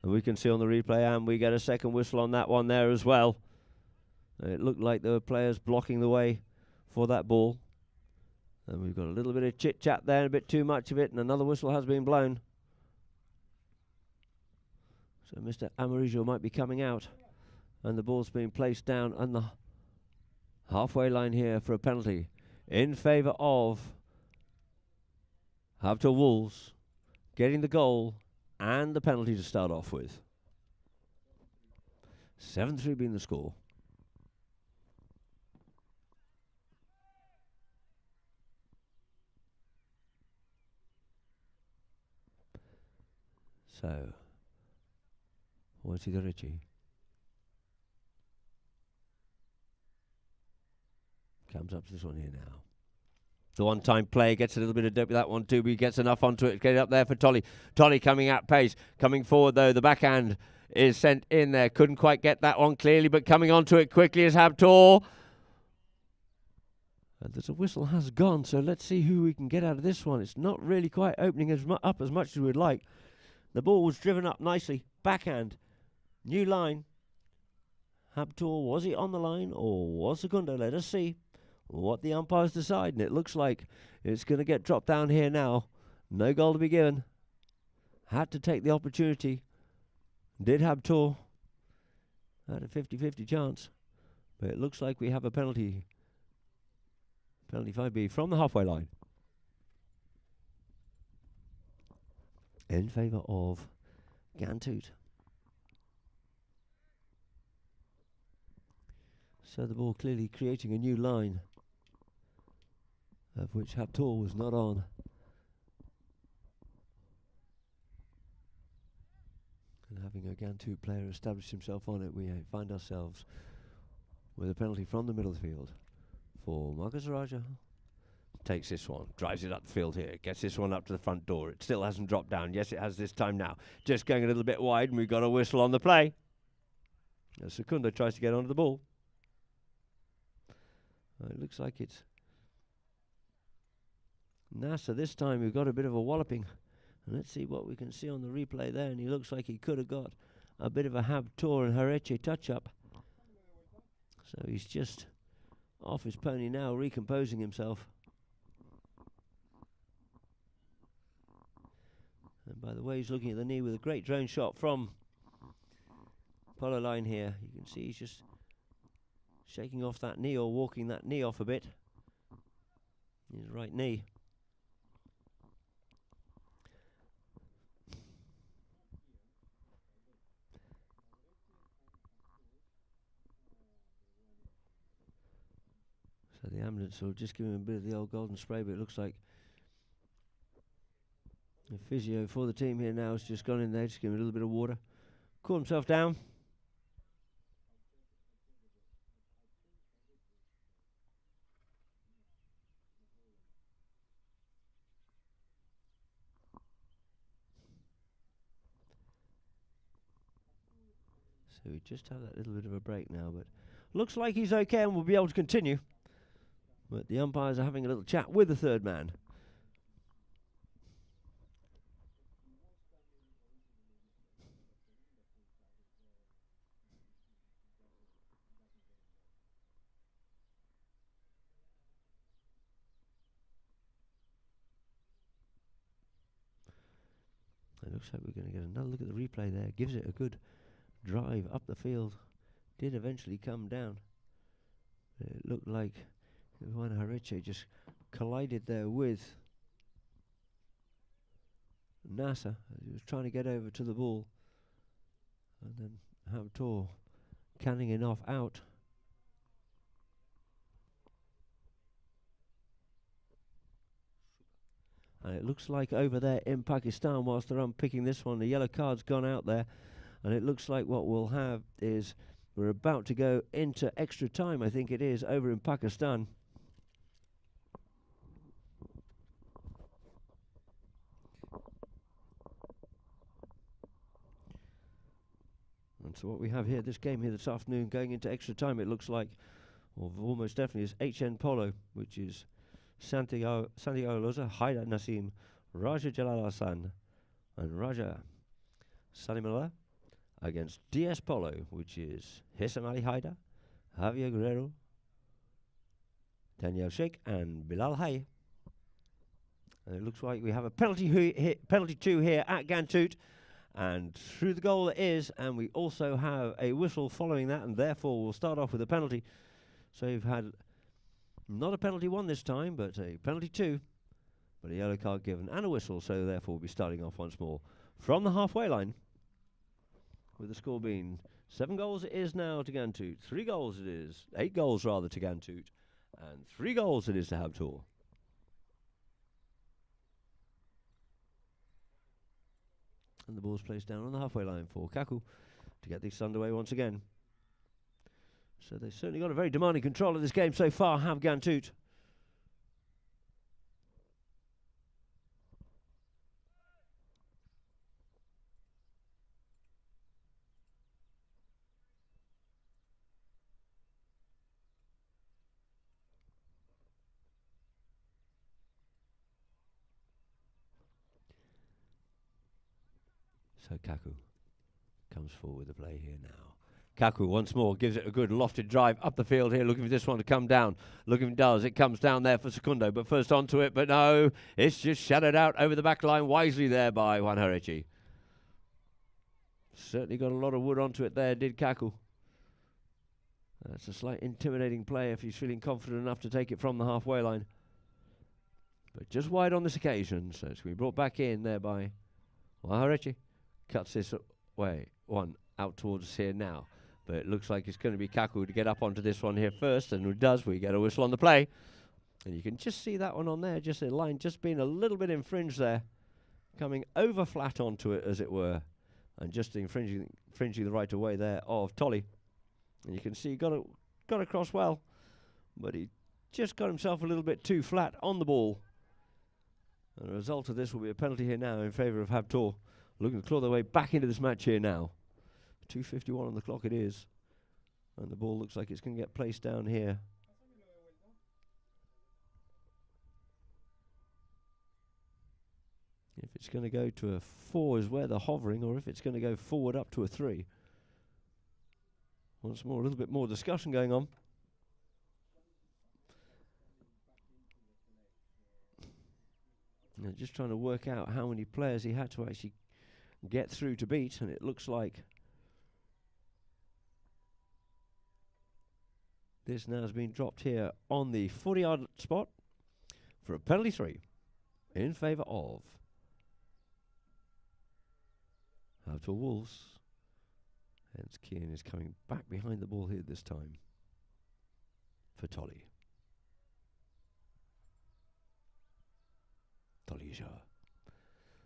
And we can see on the replay, and we get a second whistle on that one there as well. It looked like there were players blocking the way for that ball. And we've got a little bit of chit-chat there, a bit too much of it, and another whistle has been blown. So Mr. Amarillo might be coming out, and the ball's being placed down on the halfway line here for a penalty in favour of Habtoor Wolves, getting the goal and the penalty to start off with. 7-3 being the score. So, what's he got, Richie? Comes up to this one here now. The one-time play gets a little bit of dope with that one too, but he gets enough onto it. Get it up there for Tolly. Tolly coming at pace. Coming forward though, the backhand is sent in there. Couldn't quite get that one clearly, but coming onto it quickly is Habtoor. And there's a whistle has gone, so let's see who we can get out of this one. It's not really quite opening up as much as we'd like. The ball was driven up nicely. Backhand. New line. Habtoor, was he on the line or was Segundo? Let us see what the umpires decide. And it looks like it's going to get dropped down here now. No goal to be given. Had to take the opportunity. Did Habtoor. Had a 50-50 chance. But it looks like we have a penalty. Penalty 5B from the halfway line. In favour of Ghantoot. So the ball clearly creating a new line, of which Habtoor was not on. And having a Ghantoot player establish himself on it, we find ourselves with a penalty from the middle of the field for Marcus Raja. Takes this one, drives it up the field here, gets this one up to the front door. It still hasn't dropped down. Yes, it has this time now. Just going a little bit wide, and we've got a whistle on the play. As Segundo tries to get onto the ball. It looks like it's Nasser. This time we've got a bit of a walloping. And let's see what we can see on the replay there. And he looks like he could have got a bit of a Habtoor and Hareche touch-up. So he's just off his pony now, recomposing himself. And by the way, he's looking at the knee with a great drone shot from Polo line here. You can see he's just shaking off that knee or walking that knee off a bit. His right knee. So the ambulance will just give him a bit of the old golden spray, but it looks like the physio for the team here now has just gone in there, just give him a little bit of water. Cool himself down. So we just have that little bit of a break now, but looks like he's okay and we'll be able to continue. But the umpires are having a little chat with the third man. It looks like we're going to get another look at the replay there. Gives it a good drive up the field did eventually come down. It looked like Juan Hariche just collided there with Nasser. He was trying to get over to the ball, and then Habtoor canning it off out. And it looks like over there in Pakistan, whilst they're unpicking this one, the yellow card's gone out there. And it looks like what we'll have is we're about to go into extra time, I think it is, over in Pakistan. And so what we have here, this game here this afternoon, going into extra time, it looks like, or almost definitely, is HN Polo, which is Santiago Loza, Haida Nasim, Raja Jalal Hassan, and Raja Salimullah, against DS Polo, which is Hissam Ali Haida, Javier Guerrero, Daniel Sheikh, and Bilal Hay. And it looks like we have a penalty 2 here at Ghantoot, and through the goal it is, and we also have a whistle following that, and therefore we'll start off with a penalty. So we've had not a penalty 1 this time, but a penalty 2, but a yellow card given and a whistle, so therefore we'll be starting off once more from the halfway line, with the score being 7 goals it is now to Ghantoot, 3 goals it is, 8 goals rather to Ghantoot, and 3 goals it is to Habtoor. And the ball's placed down on the halfway line for Kaku to get this underway once again. So they've certainly got a very demanding control of this game so far, have Ghantoot. So Kaku comes forward with the play here now. Kaku once more gives it a good lofted drive up the field here, looking for this one to come down. Look if it does. It comes down there for Secundo, but first onto it. But no, it's just shadowed out over the back line wisely there by Juan Hariche. Certainly got a lot of wood onto it there, did Kaku. That's a slight intimidating play if he's feeling confident enough to take it from the halfway line. But just wide on this occasion, so it's going to be brought back in there by Juan Hariche. Cuts this way, one out towards here now. But it looks like it's going to be Kaku to get up onto this one here first, and it does. We get a whistle on the play. And you can just see that one on there, just a line just being a little bit infringed there. Coming over flat onto it, as it were. And just infringing the right away there of Tolly. And you can see he got across well. But he just got himself a little bit too flat on the ball. And the result of this will be a penalty here now in favour of Habtoor. Looking to claw their way back into this match here now. 2:51 on the clock it is. And the ball looks like it's going to get placed down here. If it's going to go to a 4 is where they're hovering, or if it's going to go forward up to a 3. Once more, a little bit more discussion going on. Just trying to work out how many players he had to actually get through to beat, and it looks like this now has been dropped here on the 40-yard spot for a penalty 3 in favour of Habtoor Wolves. Hence Keane is coming back behind the ball here this time for Tolly. Tolly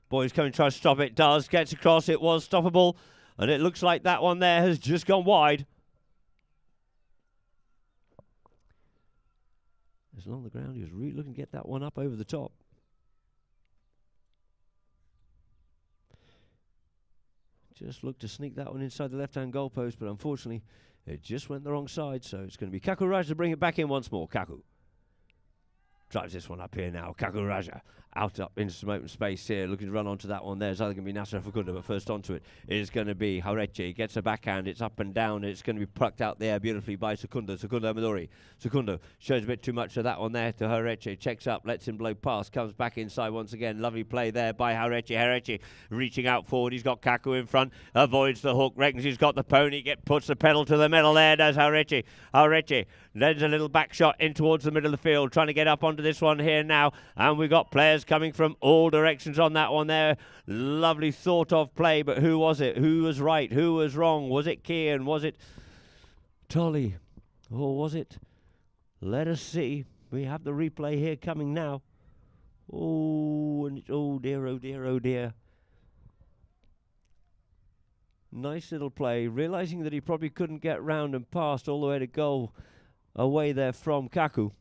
Boy's coming to try to stop it, does, gets across, it was stoppable, and it looks like that one there has just gone wide. It's along the ground, he was really looking to get that one up over the top. Just looked to sneak that one inside the left-hand goalpost, but unfortunately it just went the wrong side, so it's going to be Kaku Raja to bring it back in once more. Kaku drives this one up here now. Kaku Raja out up into some open space here, looking to run onto that one there. It's either going to be Nasser Fakunda, but first onto it is going to be Hareche. Gets a backhand, it's up and down, it's going to be plucked out there beautifully by Secunda Amadori. Secunda shows a bit too much of that one there to Hareche. Checks up, lets him blow past, comes back inside once again. Lovely play there by Hareche. Hareche reaching out forward, he's got Kaku in front, avoids the hook, reckons he's got the pony, puts the pedal to the middle there, does Hareche. Hareche lends a little back shot in towards the middle of the field, trying to get up onto this one here now, and we've got players coming from all directions on that one there. Lovely thought of play, but who was it? Who was right? Who was wrong? Was it Kian? Was it Tolly? Or was it? Let us see. We have the replay here coming now. Oh, and oh dear, oh dear, oh dear. Nice little play, realising that he probably couldn't get round and past all the way to goal away there from Kaku.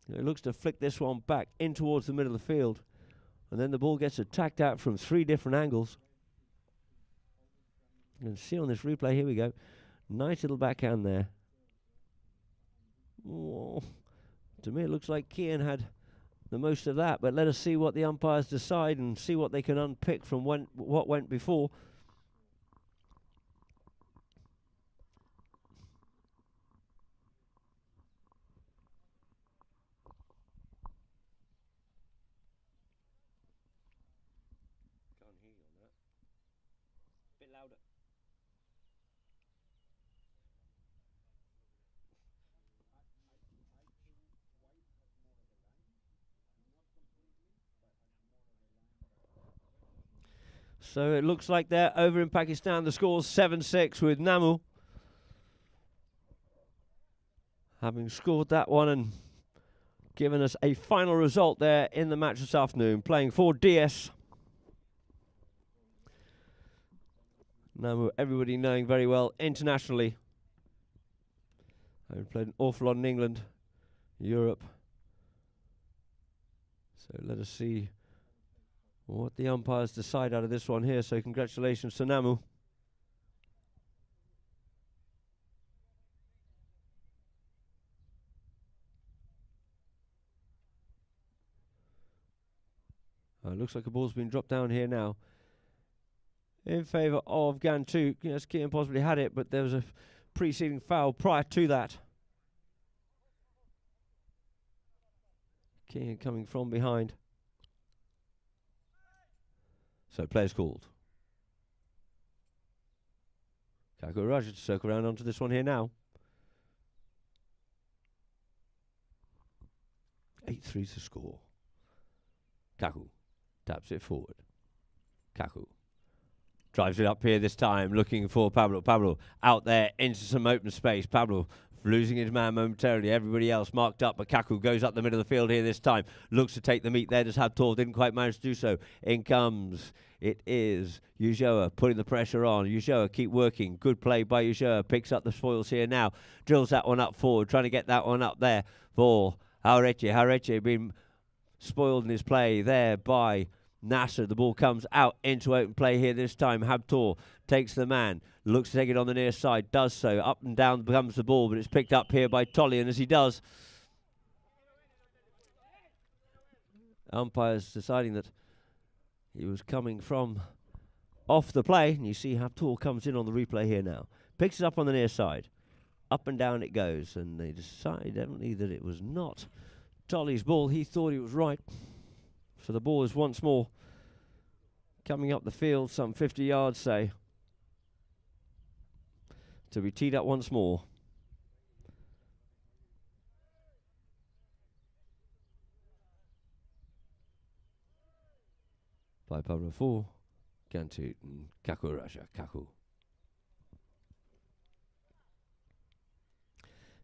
It looks to flick this one back in towards the middle of the field. And then the ball gets attacked out from 3 different angles. You can see on this replay, here we go. Nice little backhand there. Oh, to me it looks like Kian had the most of that, but let us see what the umpires decide and see what they can unpick from what went before. So it looks like they're over in Pakistan. The score's 7-6 with Namu having scored that one and given us a final result there in the match this afternoon, playing for DS. Namu, everybody knowing very well internationally. I've played an awful lot in England, Europe. So let us see what the umpires decide out of this one here. So congratulations to Namu. Looks like a ball's been dropped down here now in favour of Ghantoot. Yes, Kian possibly had it, but there was a preceding foul prior to that. Kian coming from behind. So players called. Kaku Raja to circle around onto this one here now. 8-3 to score. Kaku taps it forward. Kaku drives it up here this time, looking for Pablo. Pablo out there into some open space. Pablo losing his man momentarily. Everybody else marked up, but Kaku goes up the middle of the field here this time. Looks to take the meat there. Does Habtoor, didn't quite manage to do so. In comes, it is Ujoa putting the pressure on. Ujoa keep working. Good play by Ujoa. Picks up the spoils here now. Drills that one up forward, trying to get that one up there for Hareche. Hareche being spoiled in his play there by Nasser. The ball comes out into open play here this time. Habtoor takes the man, looks to take it on the near side, does so. Up and down comes the ball, but it's picked up here by Tolly, and as he does, umpires deciding that he was coming from off the play, and you see Habtoor comes in on the replay here now. Picks it up on the near side. Up and down it goes, and they decide evidently that it was not Tolly's ball. He thought he was right. So the ball is once more coming up the field, some 50 yards, say, to be teed up once more. By Pablo for Ghantoot and Kaku Raja. Kaku.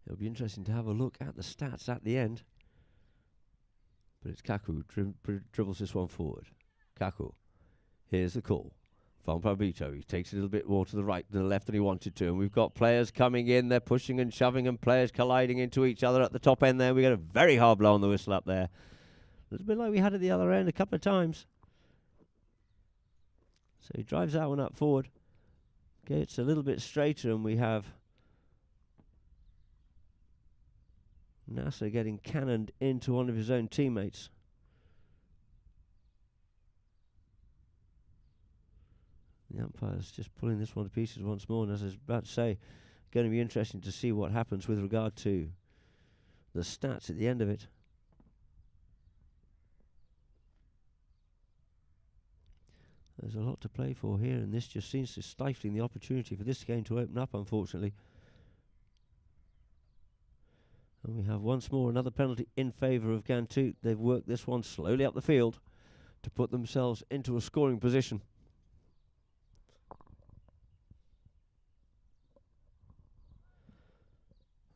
It'll be interesting to have a look at the stats at the end. But it's Kaku dribbles this one forward. Kaku. Here's the call from Pabito. He takes it a little bit more to the right than the left than he wanted to. And we've got players coming in. They're pushing and shoving and players colliding into each other at the top end there. We got a very hard blow on the whistle up there. A little bit like we had at the other end a couple of times. So he drives that one up forward. Gets a little bit straighter, and we have Nasser getting cannoned into one of his own teammates. The umpire's just pulling this one to pieces once more, and as I was about to say, going to be interesting to see what happens with regard to the stats at the end of it. There's a lot to play for here, and this just seems to stifling the opportunity for this game to open up, unfortunately. And we have once more another penalty in favour of Ghantoot. They've worked this one slowly up the field to put themselves into a scoring position.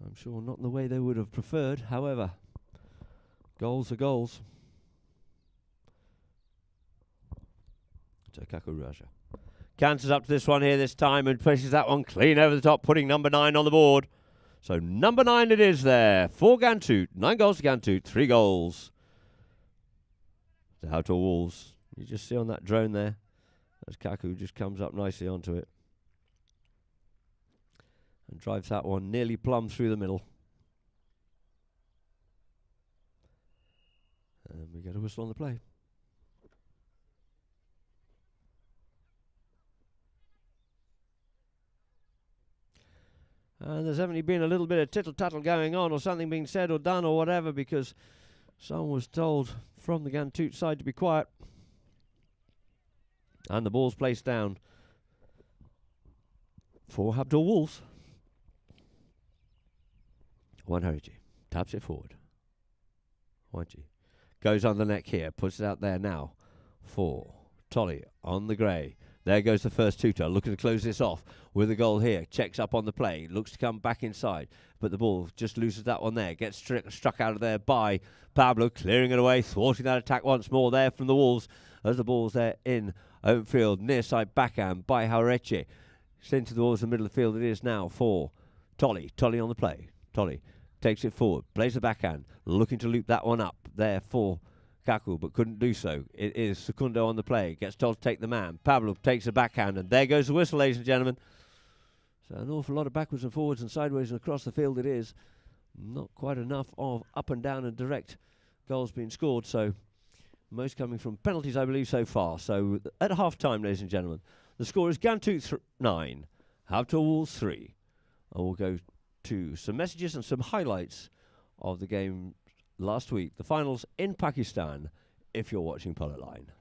I'm sure not in the way they would have preferred. However, goals are goals. So Kaku Raja canters up to this one here this time and places that one clean over the top, putting number 9 on the board. So number 9 it is there for Ghantoot. 9 goals to Ghantoot, 3 goals to Habtoor Wolves. You just see on that drone there, as Kaku just comes up nicely onto it and drives that one nearly plumb through the middle. And we get a whistle on the play. And there's evidently been a little bit of tittle-tattle going on, or something being said or done or whatever, because someone was told from the Ghantoot side to be quiet. And the ball's placed down for Habtoor Wolves. Wanhariji taps it forward. Wanji goes on the neck here, puts it out there now for Tolly on the grey. There goes the first tutor, looking to close this off with a goal here. Checks up on the play, looks to come back inside, but the ball just loses that one there. Gets struck out of there by Pablo, clearing it away, thwarting that attack once more there from the Wolves as the ball's there in open field, near side backhand by Haureche. Sent to the Wolves in the middle of the field. It is now for Tolly. Tolly on the play. Tolly takes it forward, plays the backhand, looking to loop that one up there for Kaku, but couldn't do so. It is Secundo on the play. Gets told to take the man. Pablo takes a backhand, and there goes the whistle, ladies and gentlemen. So an awful lot of backwards and forwards and sideways and across the field it is. Not quite enough of up and down and direct goals being scored, so most coming from penalties, I believe, so far. So at half-time, ladies and gentlemen, the score is Ghantoot 9, Habtoor Wolves 3. And we'll go to some messages and some highlights of the game last week, the finals in Pakistan, if you're watching Polo Line.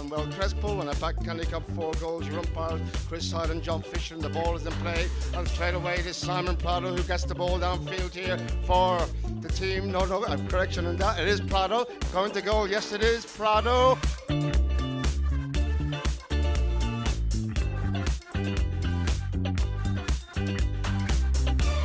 on well. Crespo and a back handicap up 4 goals. Your umpires, Chris Hyde and John Fisher, and the ball is in play. And straight away it is Simon Prado who gets the ball downfield here for the team. No, correction on that. It is Prado going to goal. Yes, it is Prado.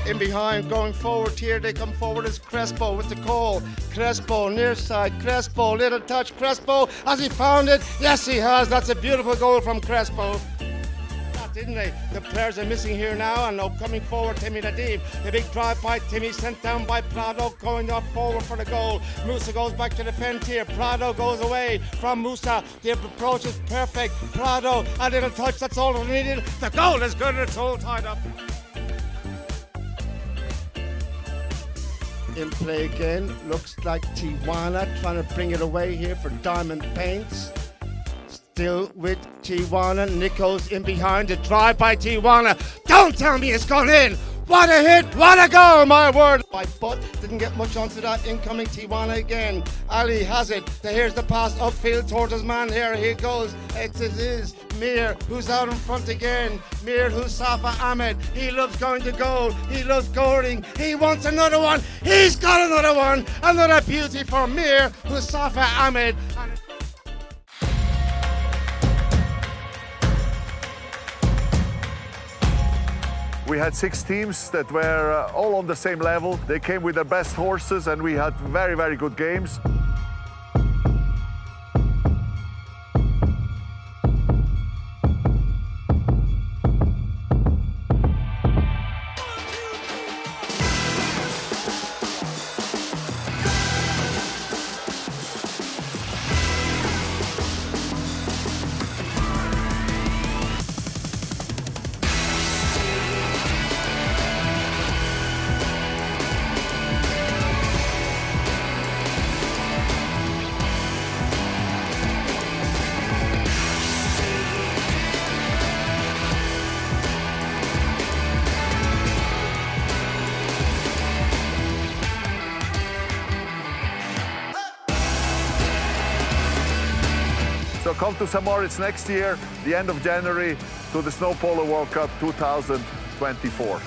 In behind, going forward here, they come forward is Crespo with the call. Crespo, near side, Crespo, little touch, Crespo, has he found it? Yes, he has. That's a beautiful goal from Crespo. That, didn't they? The players are missing here now, and now coming forward, Timmy Nadeem. The big drive by Timmy, sent down by Prado, going up forward for the goal. Musa goes back to defend here. Prado goes away from Musa. The approach is perfect. Prado, a little touch, that's all we needed. The goal is good, and it's all tied up. In play again, looks like Tijuana trying to bring it away here for Diamond Paints. Still with Tijuana, Nichols in behind, the drive by Tijuana. Don't tell me it's gone in! What a hit, what a goal, my word! By Butt, didn't get much onto that, incoming Tijuana again. Ali has it, here's the pass upfield towards his man, here he goes. It is Mir, who's out in front again. Mir Husafa Ahmed, he loves going to goal, he loves scoring, he wants another one, he's got another one! Another beauty for Mir Husafa Ahmed. We had 6 teams that were all on the same level. They came with their best horses and we had very, very good games. So come to St. Moritz next year, the end of January, to the Snow Polo World Cup 2024.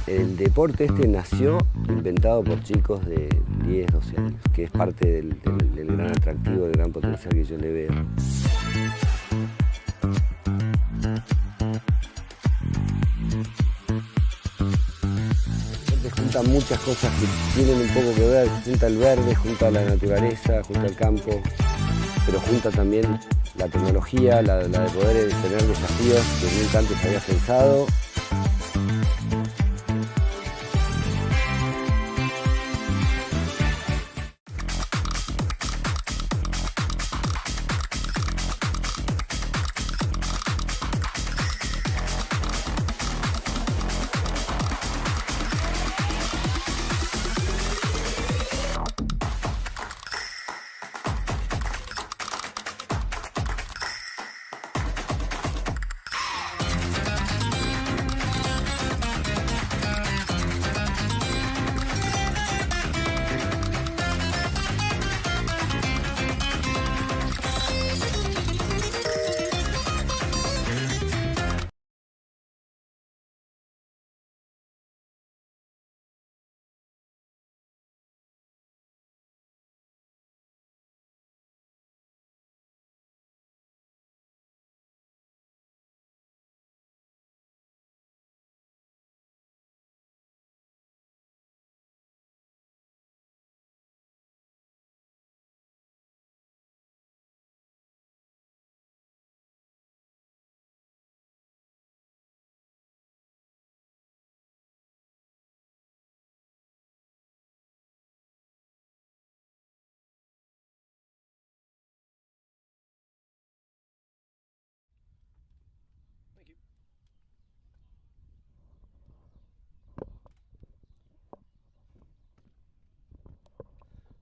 El deporte este nació inventado por chicos de 10, 12 años, que es parte del gran atractivo, del gran potencial que yo le veo. Junta muchas cosas que tienen un poco que ver, junta el verde, junta la naturaleza, junta el campo, pero junta también la tecnología, la de poder tener desafíos que nunca antes había pensado.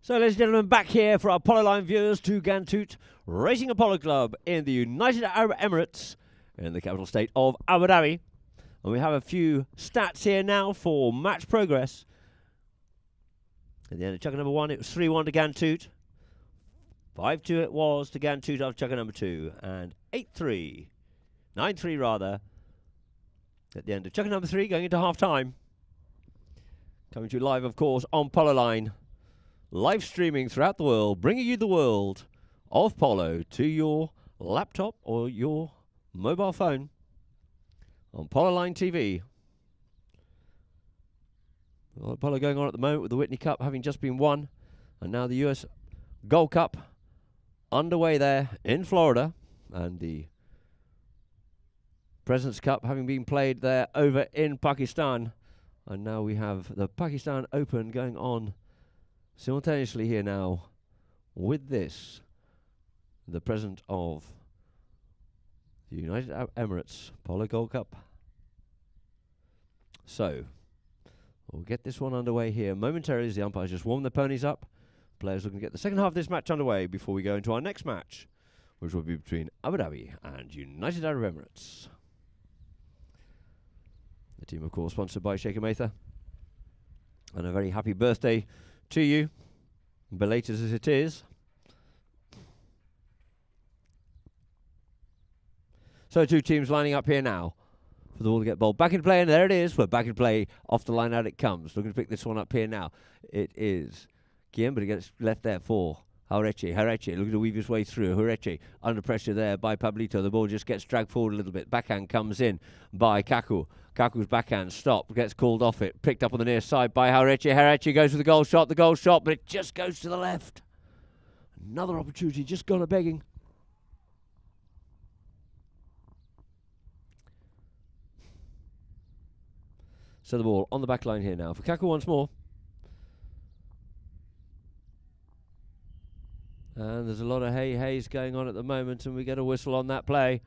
So, ladies and gentlemen, back here for our Polo Line viewers to Ghantoot Racing and Polo Club in the United Arab Emirates in the capital state of Abu Dhabi. And we have a few stats here now for match progress. At the end of checker number 1, it was 3-1 to Ghantoot. 5-2 it was to Ghantoot after checker number 2. And 8-3. 9-3 rather. At the end of checker number 3, going into half-time. Coming to you live, of course, on Polo Line. Live streaming throughout the world, bringing you the world of polo to your laptop or your mobile phone on Polo Line TV. Well, polo going on at the moment with the Whitney Cup having just been won, and now the US Gold Cup underway there in Florida, and the President's Cup having been played there over in Pakistan. And now we have the Pakistan Open going on simultaneously here now with this, the president of the United Arab Emirates Polo Gold Cup. So, we'll get this one underway here momentarily as the umpires just warm their ponies up. Players looking to get the second half of this match underway before we go into our next match, which will be between Abu Dhabi and United Arab Emirates. The team, of course, sponsored by Sheikh Matha. And a very happy birthday to you, belated as it is. So 2 teams lining up here now for the ball to get bowled. Back in play, and there it is. We're back in play. Off the line out it comes. Looking to pick this one up here now. It is Guillaume, but it gets left there for Haureche. Haureche looking to weave his way through. Haureche under pressure there by Pablito. The ball just gets dragged forward a little bit. Backhand comes in by Kaku. Kaku's backhand stop, gets called off it. Picked up on the near side by Haureche. Haureche goes for the goal shot, but it just goes to the left. Another opportunity just gone a begging. So the ball on the back line here now for Kaku once more. And there's a lot of haze going on at the moment, and we get a whistle on that play.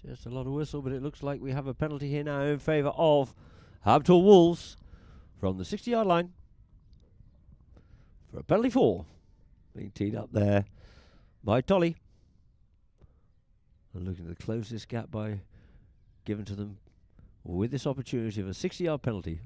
Just a lot of whistle, but it looks like we have a penalty here now in favour of Habtoor Wolves from the 60-yard line. For a penalty 4. Being teed up there by Tolly. And looking to close this gap by given to them with this opportunity of a 60-yard penalty.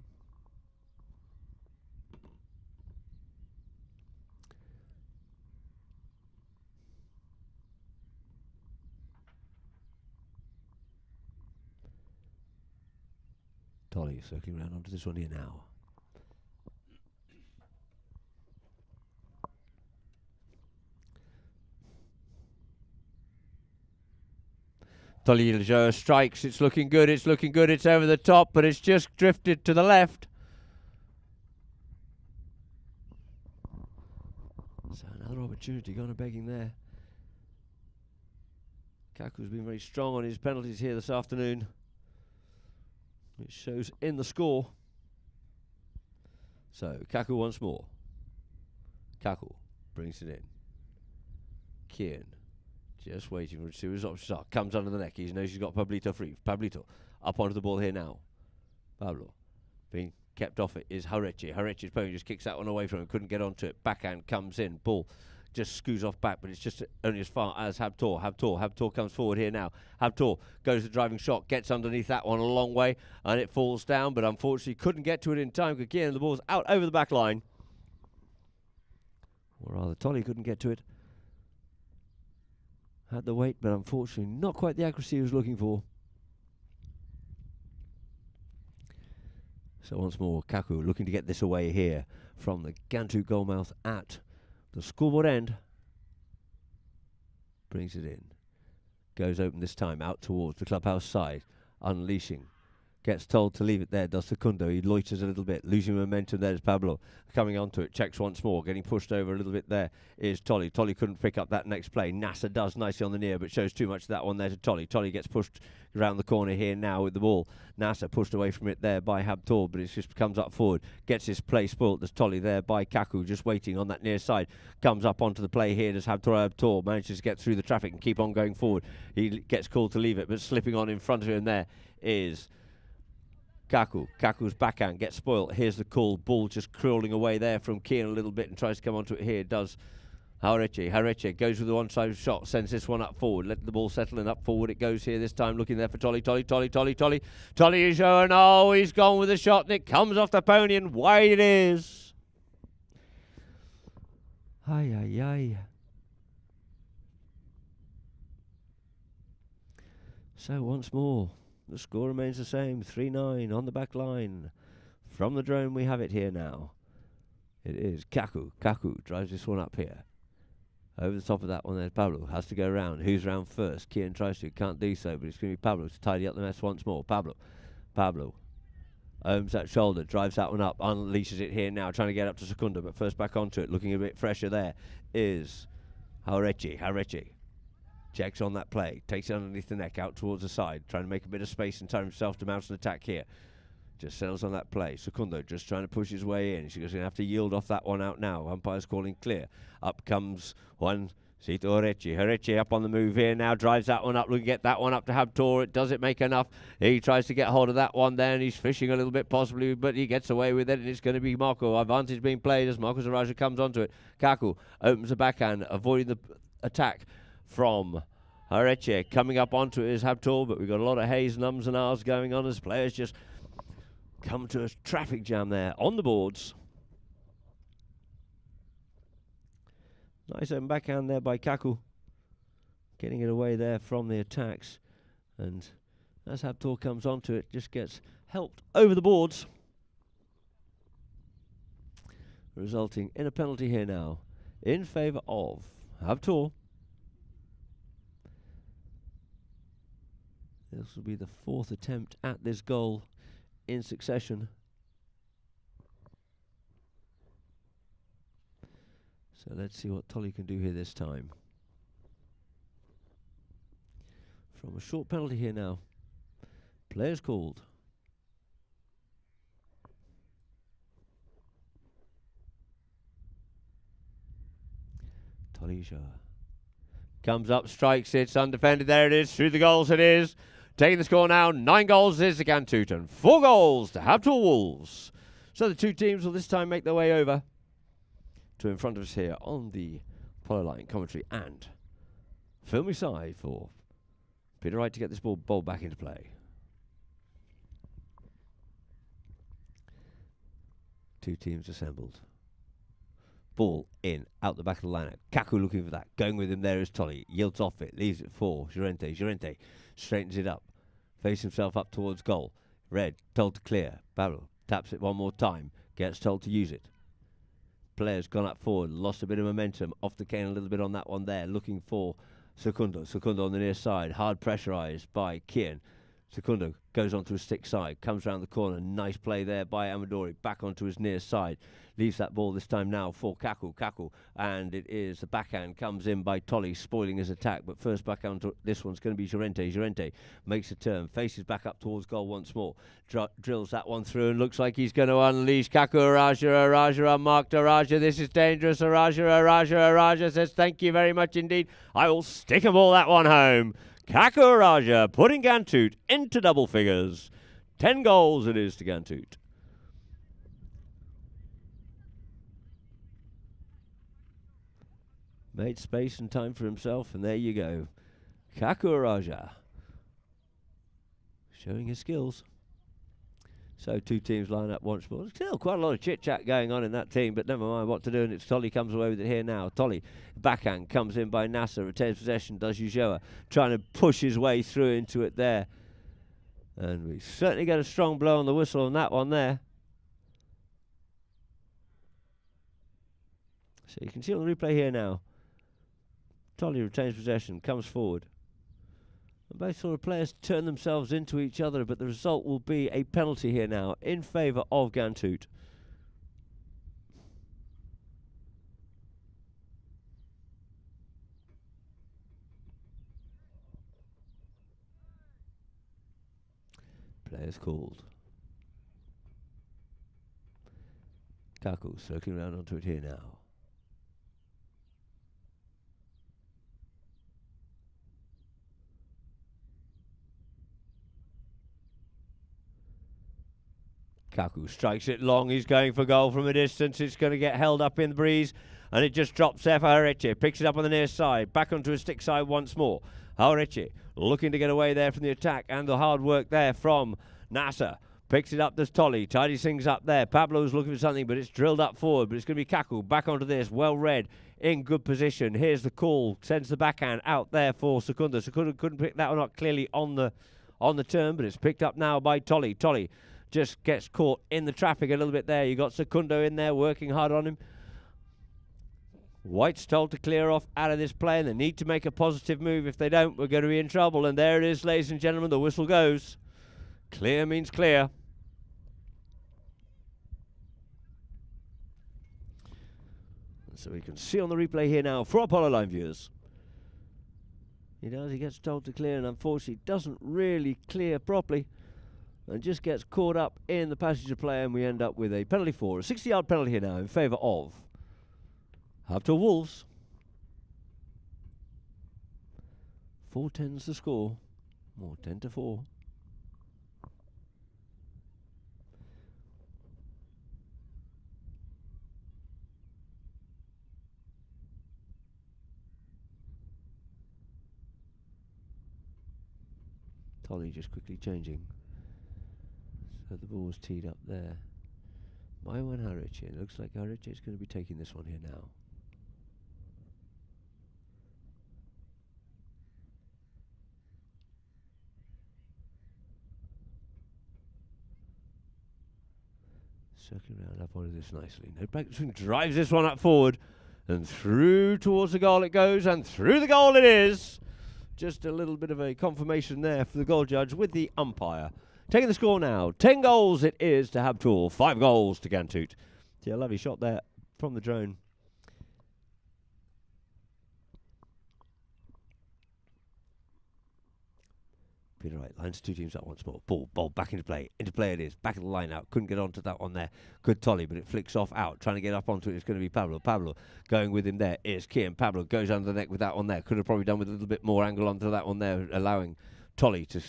Tolly circling around onto this one here now. Tolly Lejoa strikes, it's looking good, it's over the top, but it's just drifted to the left. So another opportunity gone a begging there. Kaku's been very strong on his penalties here this afternoon, which shows in the score. So Kaku once more. Kaku brings it in. Kian just waiting for a series of shot. Comes under the neck. He knows he's got Pablito free. Pablito up onto the ball here now. Pablo being kept off it is Haureche. Haureche's pony just kicks that one away from him. Couldn't get onto it. Backhand comes in. Ball just scoos off back, but it's just only as far as Habtoor. Habtoor comes forward here now. Habtoor goes the driving shot, gets underneath that one a long way, and it falls down, but unfortunately couldn't get to it in time. Again, the ball's out over the back line. Or rather, Tolly couldn't get to it. Had the weight, but unfortunately not quite the accuracy he was looking for. So once more, Kaku looking to get this away here from the Ghantoot goalmouth at the scoreboard end. Brings it in. Goes open this time, out towards the clubhouse side. Unleashing. Gets told to leave it there, does Secundo. He loiters a little bit, losing momentum. There's Pablo coming onto it, checks once more, getting pushed over a little bit there is Tolly. Tolly couldn't pick up that next play. Nasser does nicely on the near, but shows too much of that one there to Tolly. Tolly gets pushed around the corner here now with the ball. Nasser pushed away from it there by Habtoor, but it just comes up forward. Gets his play spoilt. There's Tolly there by Kaku, just waiting on that near side. Comes up onto the play here. Does Habtoor manages to get through the traffic and keep on going forward. He gets called to leave it, but slipping on in front of him there is Kaku's backhand gets spoilt. Here's the call. Ball just crawling away there from Kian a little bit and tries to come onto it here. Does Hareche goes with the one-sided shot, sends this one up forward. Let the ball settle and up forward it goes here this time. Looking there for Tolly is showing. Oh, he's gone with the shot and it comes off the pony and wide it is. Ay. So once more, the score remains the same, 3-9 on the back line. From the drone we have it here now. It is Kaku. Kaku drives this one up here. Over the top of that one there, Pablo has to go round. Who's round first? Kian tries to, can't do so, but it's going to be Pablo to tidy up the mess once more. Pablo owns that shoulder, drives that one up, unleashes it here now, trying to get up to Secunda, but first back onto it, looking a bit fresher there, is Hareche. Checks on that play, takes it underneath the neck, out towards the side, trying to make a bit of space and time himself to mount an attack here. Just settles on that play. Secundo just trying to push his way in. She's going to have to yield off that one out now. Umpire's calling clear. Up comes one. Sito Hareche up on the move here now. Drives that one up. Looking to get that one up to Habtoor. Does it make enough? He tries to get hold of that one there, and he's fishing a little bit possibly, but he gets away with it, and it's going to be Marco. Advantage being played as Marco Zaraja comes onto it. Kaku opens the backhand, avoiding the attack from Hareche. Coming up onto it is Habtoor, but we've got a lot of haze and ums and ahs going on as players just come to a traffic jam there on the boards. Nice open backhand there by Kaku. Getting it away there from the attacks. And as Habtoor comes onto it, just gets helped over the boards. Resulting in a penalty here now in favour of Habtoor. This will be the fourth attempt at this goal in succession. So let's see what Tolly can do here this time. From a short penalty here now. Players called. Tolly comes up, strikes it, it's undefended. There it is, through the goals it is. Taking the score now, 9 goals is to Ghantoot and 4 goals to Habtoor Wolves. So the two teams will this time make their way over to in front of us here on the Polo line commentary and filming side for Peter Wright to get this ball back into play. Two teams assembled. Ball in, out the back of the lineup. Kaku looking for that. Going with him there is Tolly. Yields off it, leaves it for Llorente straightens it up. Faces himself up towards goal. Red, told to clear. Pablo taps it one more time. Gets told to use it. Players gone up forward. Lost a bit of momentum. Off the cane a little bit on that one there. Looking for Secundo on the near side. Hard pressurised by Kian. Secundo goes onto his stick side. Comes round the corner. Nice play there by Amadori. Back onto his near side. Leaves that ball this time now for Kaku. And it is the backhand comes in by Tolly, spoiling his attack. But first backhand to this one's going to be Llorente. Llorente makes a turn, faces back up towards goal once more. Drills that one through and looks like he's going to unleash Kaku. Araja unmarked. Araja, this is dangerous. Araja says thank you very much indeed. I will stick a ball that one home. Kaku Araja putting Ghantoot into double figures. 10 goals it is to Ghantoot. Made space and time for himself, and there you go. Kaku Araja showing his skills. So two teams line up once more. Still quite a lot of chit-chat going on in that team, but never mind what to do, and it's Tolly comes away with it here now. Tolly, backhand, comes in by Nasser, retains possession, does Ujoa, trying to push his way through into it there. And we certainly get a strong blow on the whistle on that one there. So you can see on the replay here now, Tolly retains possession, comes forward. And both sort of players turn themselves into each other, but the result will be a penalty here now in favour of Ghantoot. Players called. Kaku circling around onto it here now. Kaku strikes it long. He's going for goal from a distance. It's going to get held up in the breeze. And it just drops there for Hareche. Picks it up on the near side. Back onto his stick side once more. Hareche looking to get away there from the attack. And the hard work there from Nasser. Picks it up, there's Tolly, tidies things up there. Pablo's looking for something, but it's drilled up forward. But it's going to be Kaku, back onto this, well read, in good position. Here's the call, sends the backhand out there for Secunda. Secunda couldn't pick that one up clearly on the turn, but it's picked up now by Tolly. Tolly just gets caught in the traffic a little bit there. You got Secundo in there working hard on him. White's told to clear off out of this play, and they need to make a positive move. If they don't, we're going to be in trouble. And there it is, ladies and gentlemen, the whistle goes. Clear means clear. So we can see on the replay here now for our Polo Line viewers. He gets told to clear, and unfortunately doesn't really clear properly and just gets caught up in the passage of play, and we end up with a penalty for a 60-yard penalty here now in favour of Habtoor Wolves. 4-10's the score, or 10-4. Tolly just quickly changing. So the ball's teed up there by one Hareche. It looks like Hareche is going to be taking this one here now. Circling around up onto this nicely. No back swing, drives this one up forward and through towards the goal it goes, and through the goal it is. Just a little bit of a confirmation there for the goal judge with the umpire. Taking the score now. 10 goals it is to Habtoor. 5 goals to Ghantoot. Yeah, lovely shot there from the drone. Peter Wright lines 2 teams up once more. Ball back into play. Into play it is. Back of the line out. Couldn't get onto that one there. Good Tolly, but it flicks off out. Trying to get up onto it. It's going to be Pablo. Pablo going with him there. It's Kian. Pablo goes under the neck with that one there. Could have probably done with a little bit more angle onto that one there, allowing Tolly to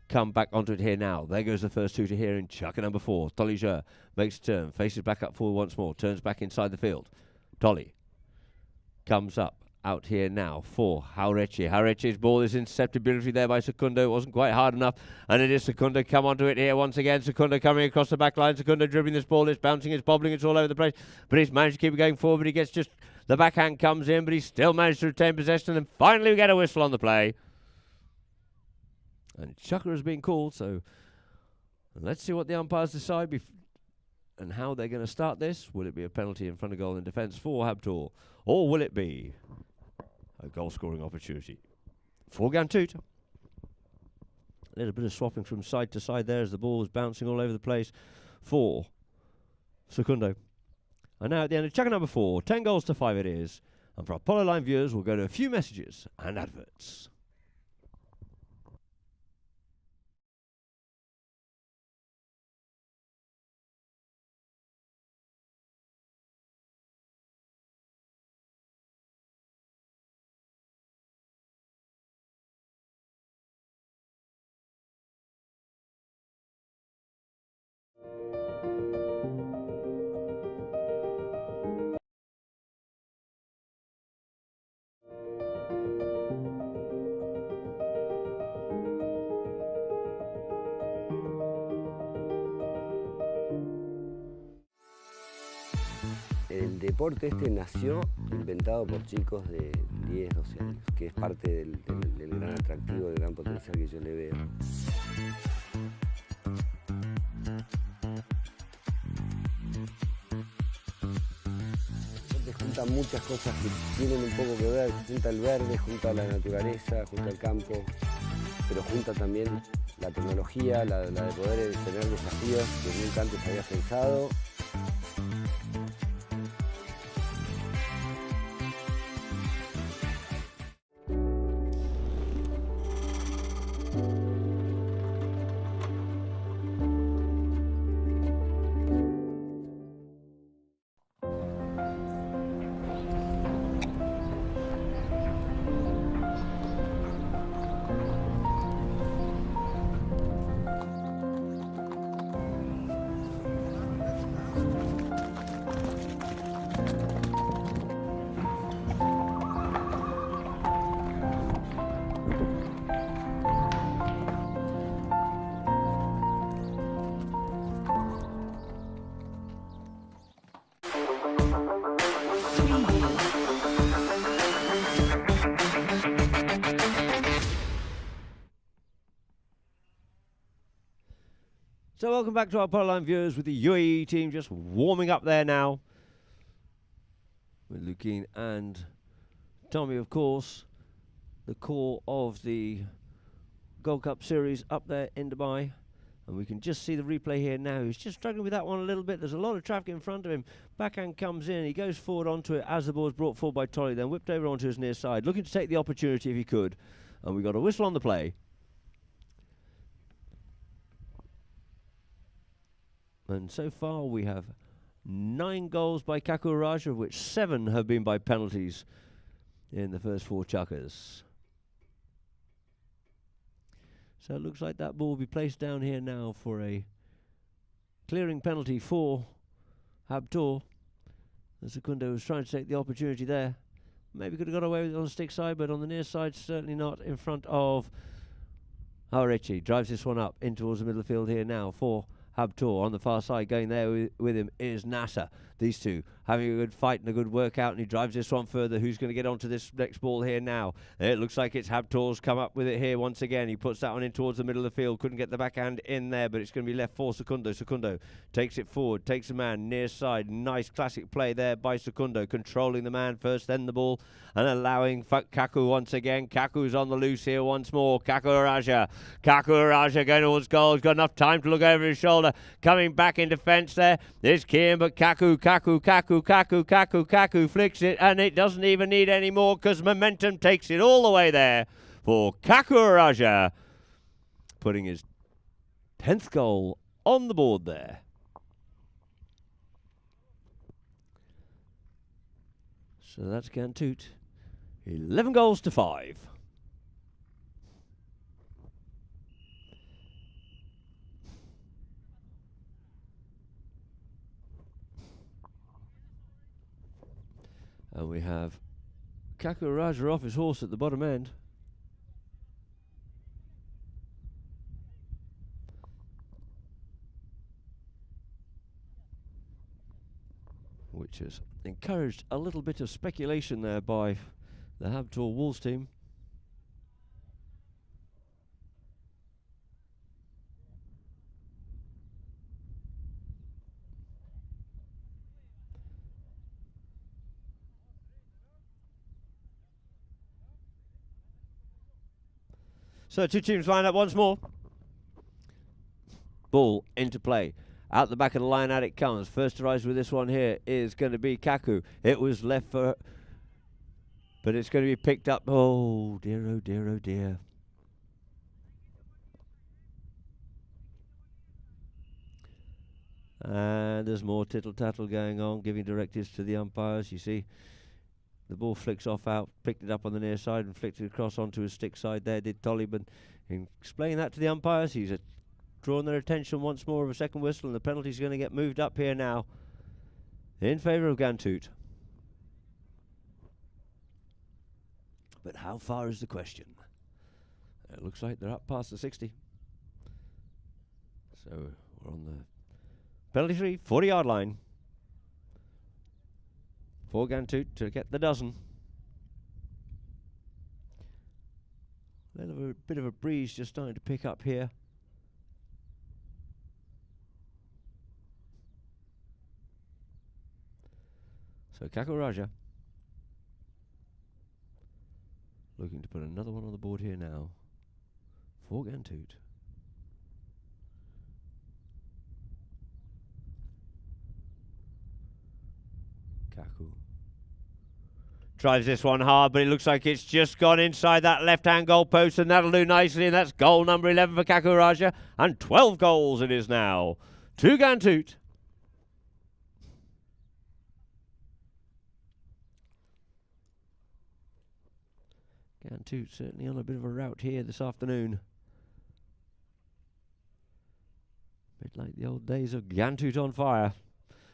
come back onto it here now. There goes the first 2 to here in chucker number 4. Tolly Jur makes a turn. Faces back up forward once more. Turns back inside the field. Tolly comes up. Out here now for Hareche. Hareche's ball is intercepted beautifully there by Secundo. It wasn't quite hard enough. And it is Secundo come onto it here once again. Secundo coming across the back line. Secundo dribbling this ball. It's bouncing, it's bobbling, it's all over the place. But he's managed to keep it going forward. But he gets just the backhand comes in. But he's still managed to retain possession. And finally we get a whistle on the play. And chucker has been called. So let's see what the umpires decide and how they're going to start this. Will it be a penalty in front of goal in defence for Habtoor? Or will it be a goal-scoring opportunity for Ghantoot? A little bit of swapping from side to side there as the ball was bouncing all over the place for Secundo. And now at the end of checker number 4, 10 goals to 5 it is. And for our Polo Line viewers, we'll go to a few messages and adverts. El deporte este nació inventado por chicos de 10, 12 años, que es parte del gran atractivo, del gran potencial que yo le veo. Junta muchas cosas que tienen un poco que ver, junta el verde, junta la naturaleza, junta el campo, pero junta también la tecnología, la de poder tener desafíos que nunca antes había pensado. So welcome back to our Polo Line viewers with the UAE team just warming up there now. With Lukin and Tommy, of course, the core of the Gold Cup series up there in Dubai. And we can just see the replay here now. He's just struggling with that one a little bit. There's a lot of traffic in front of him. Backhand comes in. He goes forward onto it as the ball is brought forward by Tolly. Then whipped over onto his near side. Looking to take the opportunity if he could. And we got a whistle on the play. And so far we have 9 goals by Kaku Raja, of which 7 have been by penalties in the first 4 chukkers. So it looks like that ball will be placed down here now for a clearing penalty for Habtoor. Secundo was trying to take the opportunity there. Maybe could have got away with it on the stick side, but on the near side, certainly not in front of Harechi. Drives this one up in towards the middle of the field here now for Habtoor. On the far side, going there with him is Nasser. These two having a good fight and a good workout, and he drives this one further. Who's going to get onto this next ball here now? It looks like it's Habtoor's come up with it here once again. He puts that one in towards the middle of the field. Couldn't get the backhand in there, but it's going to be left for Secundo. Secundo takes it forward, takes a man near side. Nice classic play there by Secundo, controlling the man first, then the ball, and allowing Kaku once again. Kaku's on the loose here once more. Kaku Raja. Kaku Raja going towards goal. He's got enough time to look over his shoulder. Coming back in defence there is Kian, but Kaku flicks it, and it doesn't even need any more because momentum takes it all the way there for Kaku Raja, putting his 10th goal on the board there. So that's Ghantoot, 11 goals to 5. And we have Kaku Raja off his horse at the bottom end. Which has encouraged a little bit of speculation there by the Habtoor Wolves team. So 2 teams line up once more. Ball into play. Out the back of the line, out it comes. First to rise with this one here is going to be Kaku. It was left for, but it's going to be picked up. Oh dear, oh dear, oh dear. And there's more tittle-tattle going on, giving directives to the umpires. You see, the ball flicks off out, picked it up on the near side and flicked it across onto his stick side there, did Tolliban. In explaining that to the umpires, he's drawn their attention once more of a second whistle, and the penalty's going to get moved up here now in favour of Ghantoot. But how far is the question? It looks like they're up past the 60. So we're on the penalty free 40-yard line for Ghantoot to get the dozen. A little bit of a breeze just starting to pick up here. So Kaku Raja looking to put another one on the board here now for Ghantoot. Kaku drives this one hard, but it looks like it's just gone inside that left-hand goal post, and that'll do nicely, and that's goal number 11 for Kaku Raja, and 12 goals it is now to Ghantoot. Ghantoot certainly on a bit of a rout here this afternoon. A bit like the old days of Ghantoot on fire.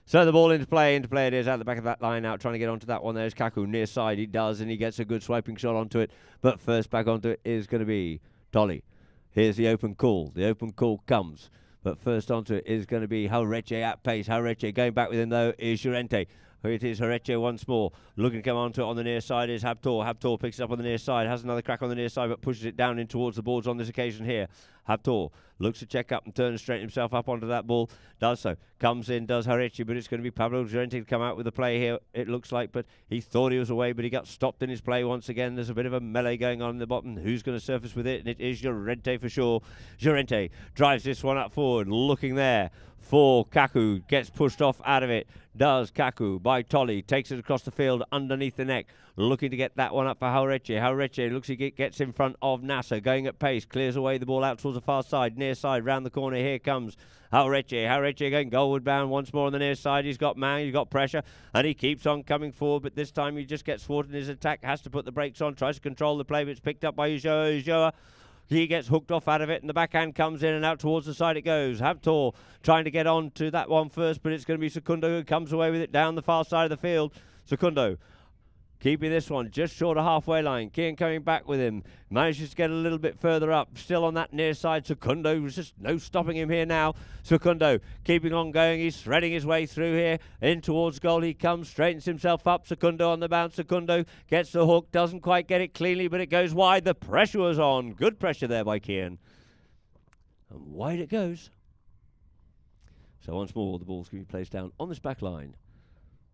So the ball into play it is, out the back of that line out, trying to get onto that one. There's Kaku, near side, he does, and he gets a good swiping shot onto it. But first back onto it is going to be Tolly. Here's the open call. The open call comes. But first onto it is going to be Harechi at pace. Harechi going back with him, though, is Llorente. It is Harechi once more. Looking to come onto it on the near side is Habtoor. Habtoor picks it up on the near side, has another crack on the near side, but pushes it down in towards the boards on this occasion here. Habtoor Looks to check up and turn and straighten himself up onto that ball. Does so. Comes in, does Harechi, but it's going to be Pablo Llorente to come out with the play here, it looks like. But he thought he was away, but he got stopped in his play once again. There's a bit of a melee going on in the bottom. Who's going to surface with it? And it is Llorente for sure. Llorente drives this one up forward, looking there for Kaku. Gets pushed off out of it. Does Kaku by Tolly. Takes it across the field underneath the neck. Looking to get that one up for Haureche. Haureche looks like it gets in front of Nasser. Going at pace. Clears away the ball out towards the far side. Near side. Round the corner. Here comes Haureche. Haureche going goalward bound once more on the near side. He's got man. He's got pressure. And he keeps on coming forward. But this time he just gets thwarted in his attack. Has to put the brakes on. Tries to control the play. But it's picked up by Ulloa. Ulloa. He gets hooked off out of it, and the backhand comes in and out towards the side it goes. Habtoor trying to get on to that one first, but it's going to be Secundo who comes away with it down the far side of the field. Secundo keeping this one just short of halfway line. Kian coming back with him. Manages to get a little bit further up. Still on that near side. Secundo, there's just no stopping him here now. Secundo keeping on going. He's threading his way through here. In towards goal he comes. Straightens himself up. Secundo on the bounce. Secundo gets the hook. Doesn't quite get it cleanly, but it goes wide. The pressure was on. Good pressure there by Kian. And wide it goes. So once more, the ball's going to be placed down on this back line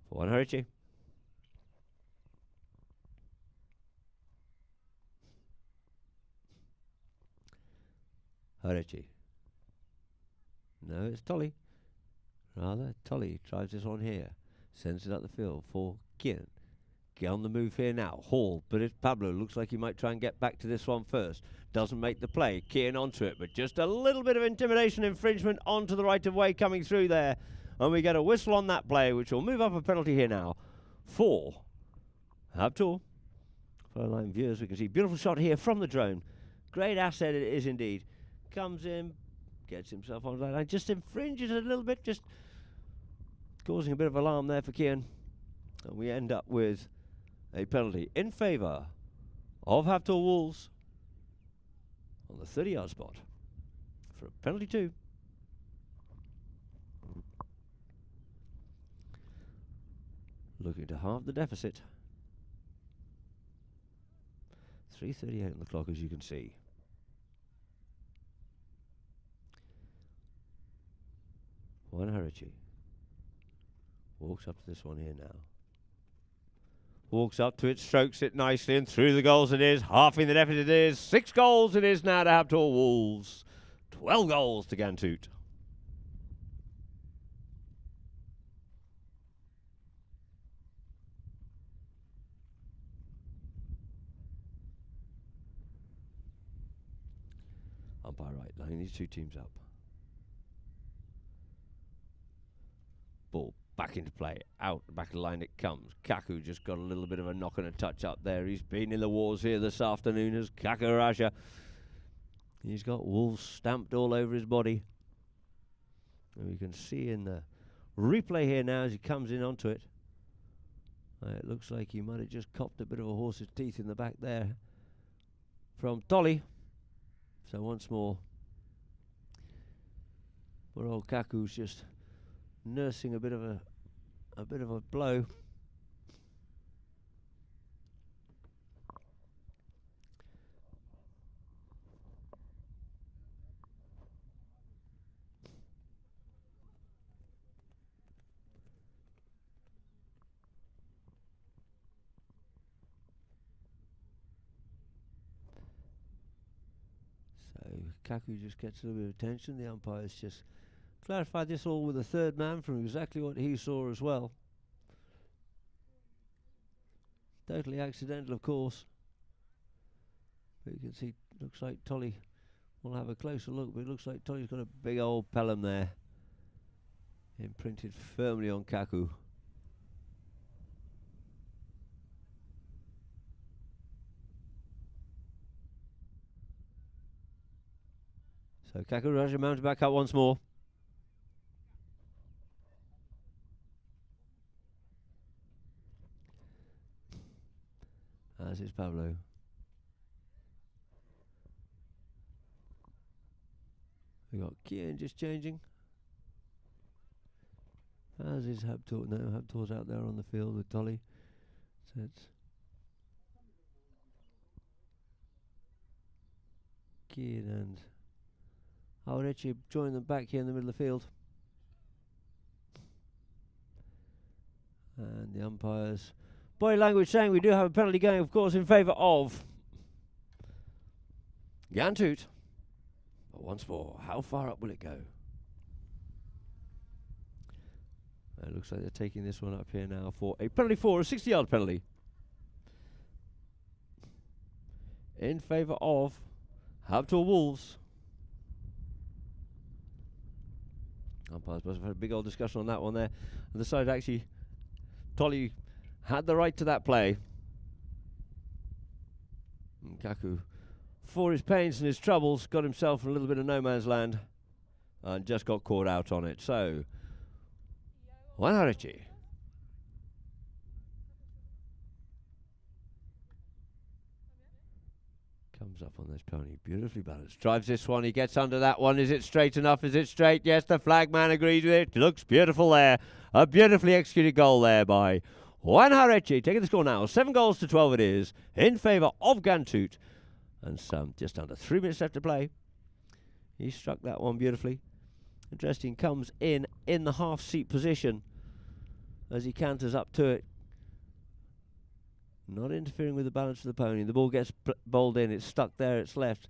for Harichi. Harichi. No, it's Tolly. Rather, Tolly drives this on here. Sends it up the field for Kian. Get on the move here now. Hall, but it's Pablo. Looks like he might try and get back to this one first. Doesn't make the play. Kian onto it, but just a little bit of intimidation infringement onto the right of way coming through there. And we get a whistle on that play, which will move up a penalty here now for Habtoor. For our line viewers, we can see beautiful shot here from the drone. Great asset it is indeed. Comes in, gets himself on that line, just infringes a little bit, just causing a bit of alarm there for Kian. And we end up with a penalty in favour of Habtoor Wolves on the 30-yard spot for a penalty 2. Looking to halve the deficit. 3:38 on the clock, as you can see. Juan Harichi walks up to this one here now. Walks up to it, strokes it nicely, and through the goals it is. Halving the deficit it is. 6 goals it is now to Habtoor Wolves. 12 goals to Ghantoot. Umpire right, lining these two teams up. Ball back into play, out the back of the line it comes. Kaku just got a little bit of a knock and a touch up there. He's been in the wars here this afternoon as Kakaraja. He's got Wolves stamped all over his body. And we can see in the replay here now as he comes in onto it. It looks like he might have just copped a bit of a horse's teeth in the back there from Tolly. So once more, poor old Kaku's just nursing a bit of a blow. So Kaku just gets a little bit of attention. The umpire's just clarified this all with a third man from exactly what he saw as well. Totally accidental, of course. But you can see, looks like Tolly will have a closer look, but it looks like Tolly's got a big old pelham there, imprinted firmly on Kaku. So Kaku Raja mounted back up once more. As is Pablo. We got Kian just changing. As is Habtoor. No, Habtoor's out there on the field with Tolly. So it's Kian and Aorechi join them back here in the middle of the field. And the umpires, body language saying we do have a penalty going, of course, in favour of Ghantoot. But once more, how far up will it go? It looks like they're taking this one up here now for a penalty for a 60-yard penalty in favour of Habtoor Wolves. Umpires must have had a big old discussion on that one there, and decided actually Tolly had the right to that play. And Kaku, for his pains and his troubles, got himself in a little bit of no man's land and just got caught out on it. So, Aorechi. Comes up on this pony, beautifully balanced. Drives this one, he gets under that one. Is it straight enough? Is it straight? Yes, the flag man agrees with it. Looks beautiful there. A beautifully executed goal there by Aorechi. Taking the score now, 7-12 it is, in favour of Ghantoot. And some just under 3 minutes left to play. He struck that one beautifully. Interesting, comes in the half-seat position as he canters up to it. Not interfering with the balance of the pony. The ball gets bowled in. It's stuck there. It's left.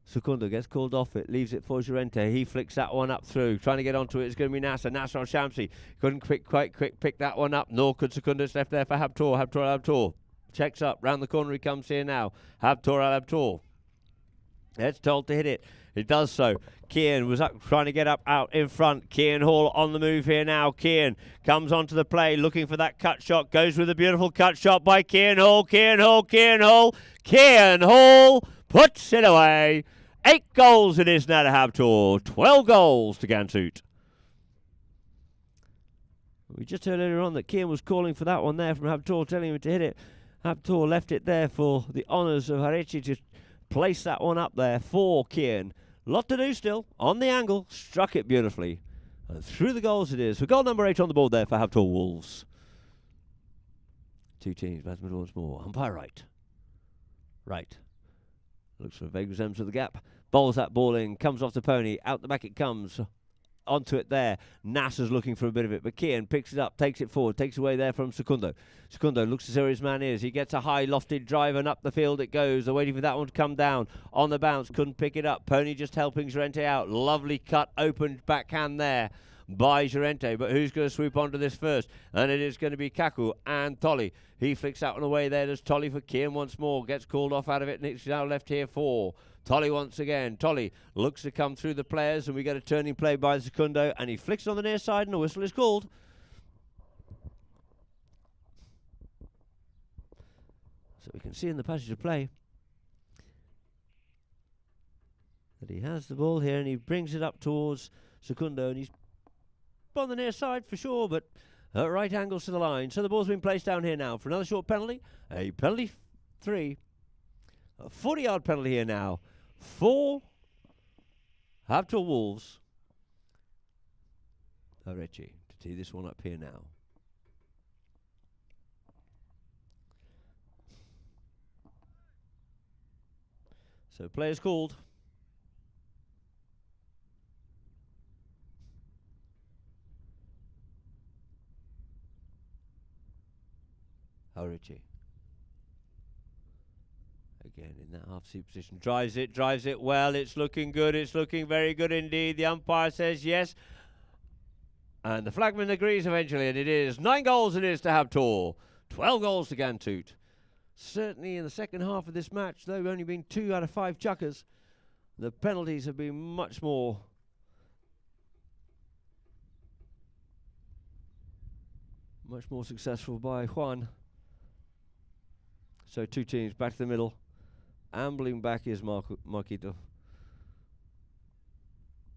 Secundo gets called off it. Leaves it for Llorente. He flicks that one up through. Trying to get onto it. It's going to be Nasser. Nasser on Shamsi. Couldn't quite pick that one up. Nor could Secundo. It's left there for Habtoor. Habtoor. Checks up. Round the corner he comes here now. Habtoor. It's told to hit it. It does so. Kian was up, trying to get up out in front. Kian Hall on the move here now. Kian comes onto the play, looking for that cut shot. Goes with a beautiful cut shot by Kian Hall. Kian Hall puts it away. 8 goals it is now to Habtoor. 12 goals to Ghantoot. We just heard earlier on that Kian was calling for that one there from Habtoor, telling him to hit it. Habtoor left it there for the honours of Aorechi to place that one up there for Kian. Lot to do still. On the angle. Struck it beautifully. And through the goals it is. For goal number 8 on the board there for Habtoor Wolves. 2 teams. Badminton once more. Umpire right. Looks for a vague resemblance of the gap. Bowls that ball in. Comes off the pony. Out the back it comes. Onto it there. Nasser's looking for a bit of it, but Kian picks it up, takes it forward, takes away there from Secundo. Secundo looks to see where his man is. He gets a high lofted drive and up the field it goes. They're waiting for that one to come down on the bounce. Couldn't pick it up. Pony just helping Llorente out. Lovely cut, open backhand there by Llorente, but who's going to sweep onto this first? And it is going to be Kaku and Tolly. He flicks out and away there. There's Tolly for Kian once more. Gets called off out of it, and it's now left here for Tolly once again. Tolly looks to come through the players, and we get a turning play by Secundo, and he flicks on the near side, and a whistle is called. So we can see in the passage of play that he has the ball here, and he brings it up towards Secundo, and he's on the near side for sure, but at right angles to the line. So the ball's been placed down here now for another short penalty. A penalty 3. A 40-yard penalty here now for Habtoor Wolves. Aorechi to tee this one up here now. So players called. Aorechi. Again in that half-seat position. Drives it well. It's looking good. It's looking very good indeed. The umpire says yes. And the flagman agrees eventually, and it is 9 goals it is to Habtoor. 12 goals to Ghantoot. Certainly in the second half of this match, though only been 2 out of 5 chukkers, the penalties have been much more successful by Juan. So 2 teams back to the middle. Ambling back is Marquito.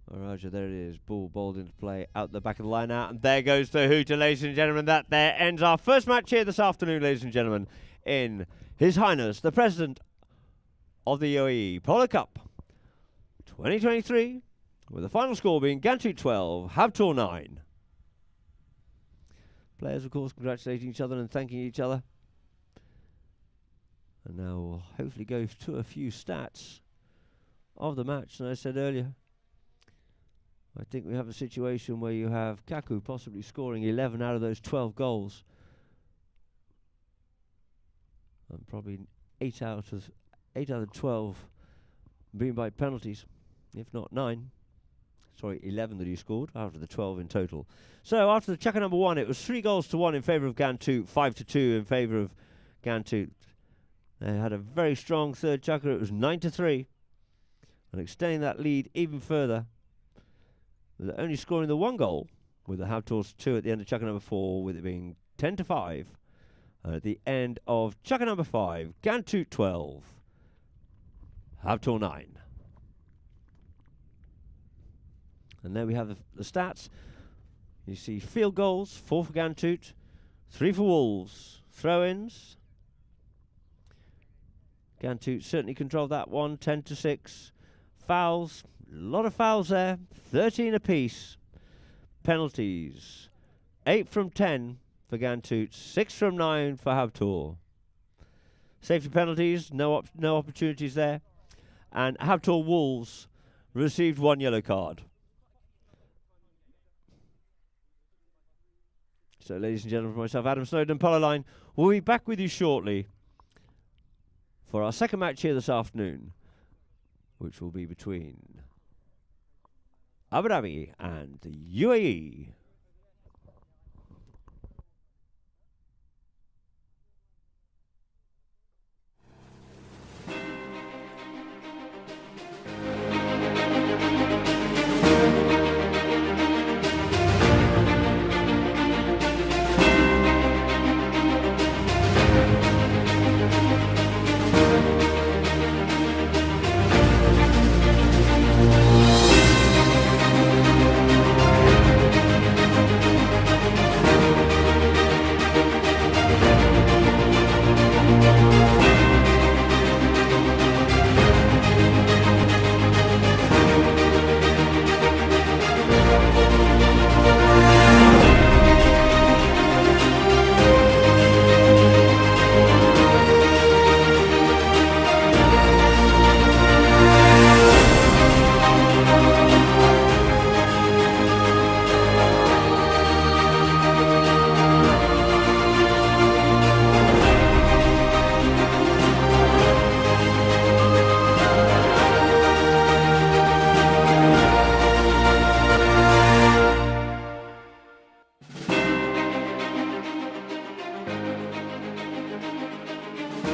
Roger, there it is. Ball bowled into play out the back of the line out. And there goes the hooter, ladies and gentlemen. That there ends our first match here this afternoon, ladies and gentlemen, in His Highness, the President of the UAE Polo Cup 2023, with the final score being Ghantoot 12, Habtoor 9. Players, of course, congratulating each other and thanking each other. And now we'll hopefully go to a few stats of the match. And as I said earlier, I think we have a situation where you have Kaku possibly scoring 11 out of those 12 goals. And probably 8 out of 12 being by penalties, if not 9. Sorry, 11 that he scored out of the 12 in total. So after the chukker number 1, it was 3-1 in favour of Ghantoot, 5-2 in favour of Ghantoot. They had a very strong third chukker. It was 9-3, and extending that lead even further. They're only scoring the 1 goal with the Habtoor's 2 at the end of chukker number 4, with it being 10-5. And at the end of chukker number 5, Ghantoot 12, Habtoor 9. And there we have the stats. You see field goals, 4 for Ghantoot, 3 for Wolves. Throw-ins. Ghantoot certainly controlled that one, 10-6. Fouls, a lot of fouls there, 13 apiece. Penalties, 8 from 10 for Ghantoot, 6 from 9 for Habtoor. Safety penalties, no opportunities there. And Habtoor Wolves received 1 yellow card. So, ladies and gentlemen, for myself, Adam Snowden, Polo Line, we'll be back with you shortly for our second match here this afternoon, which will be between Abu Dhabi and the UAE.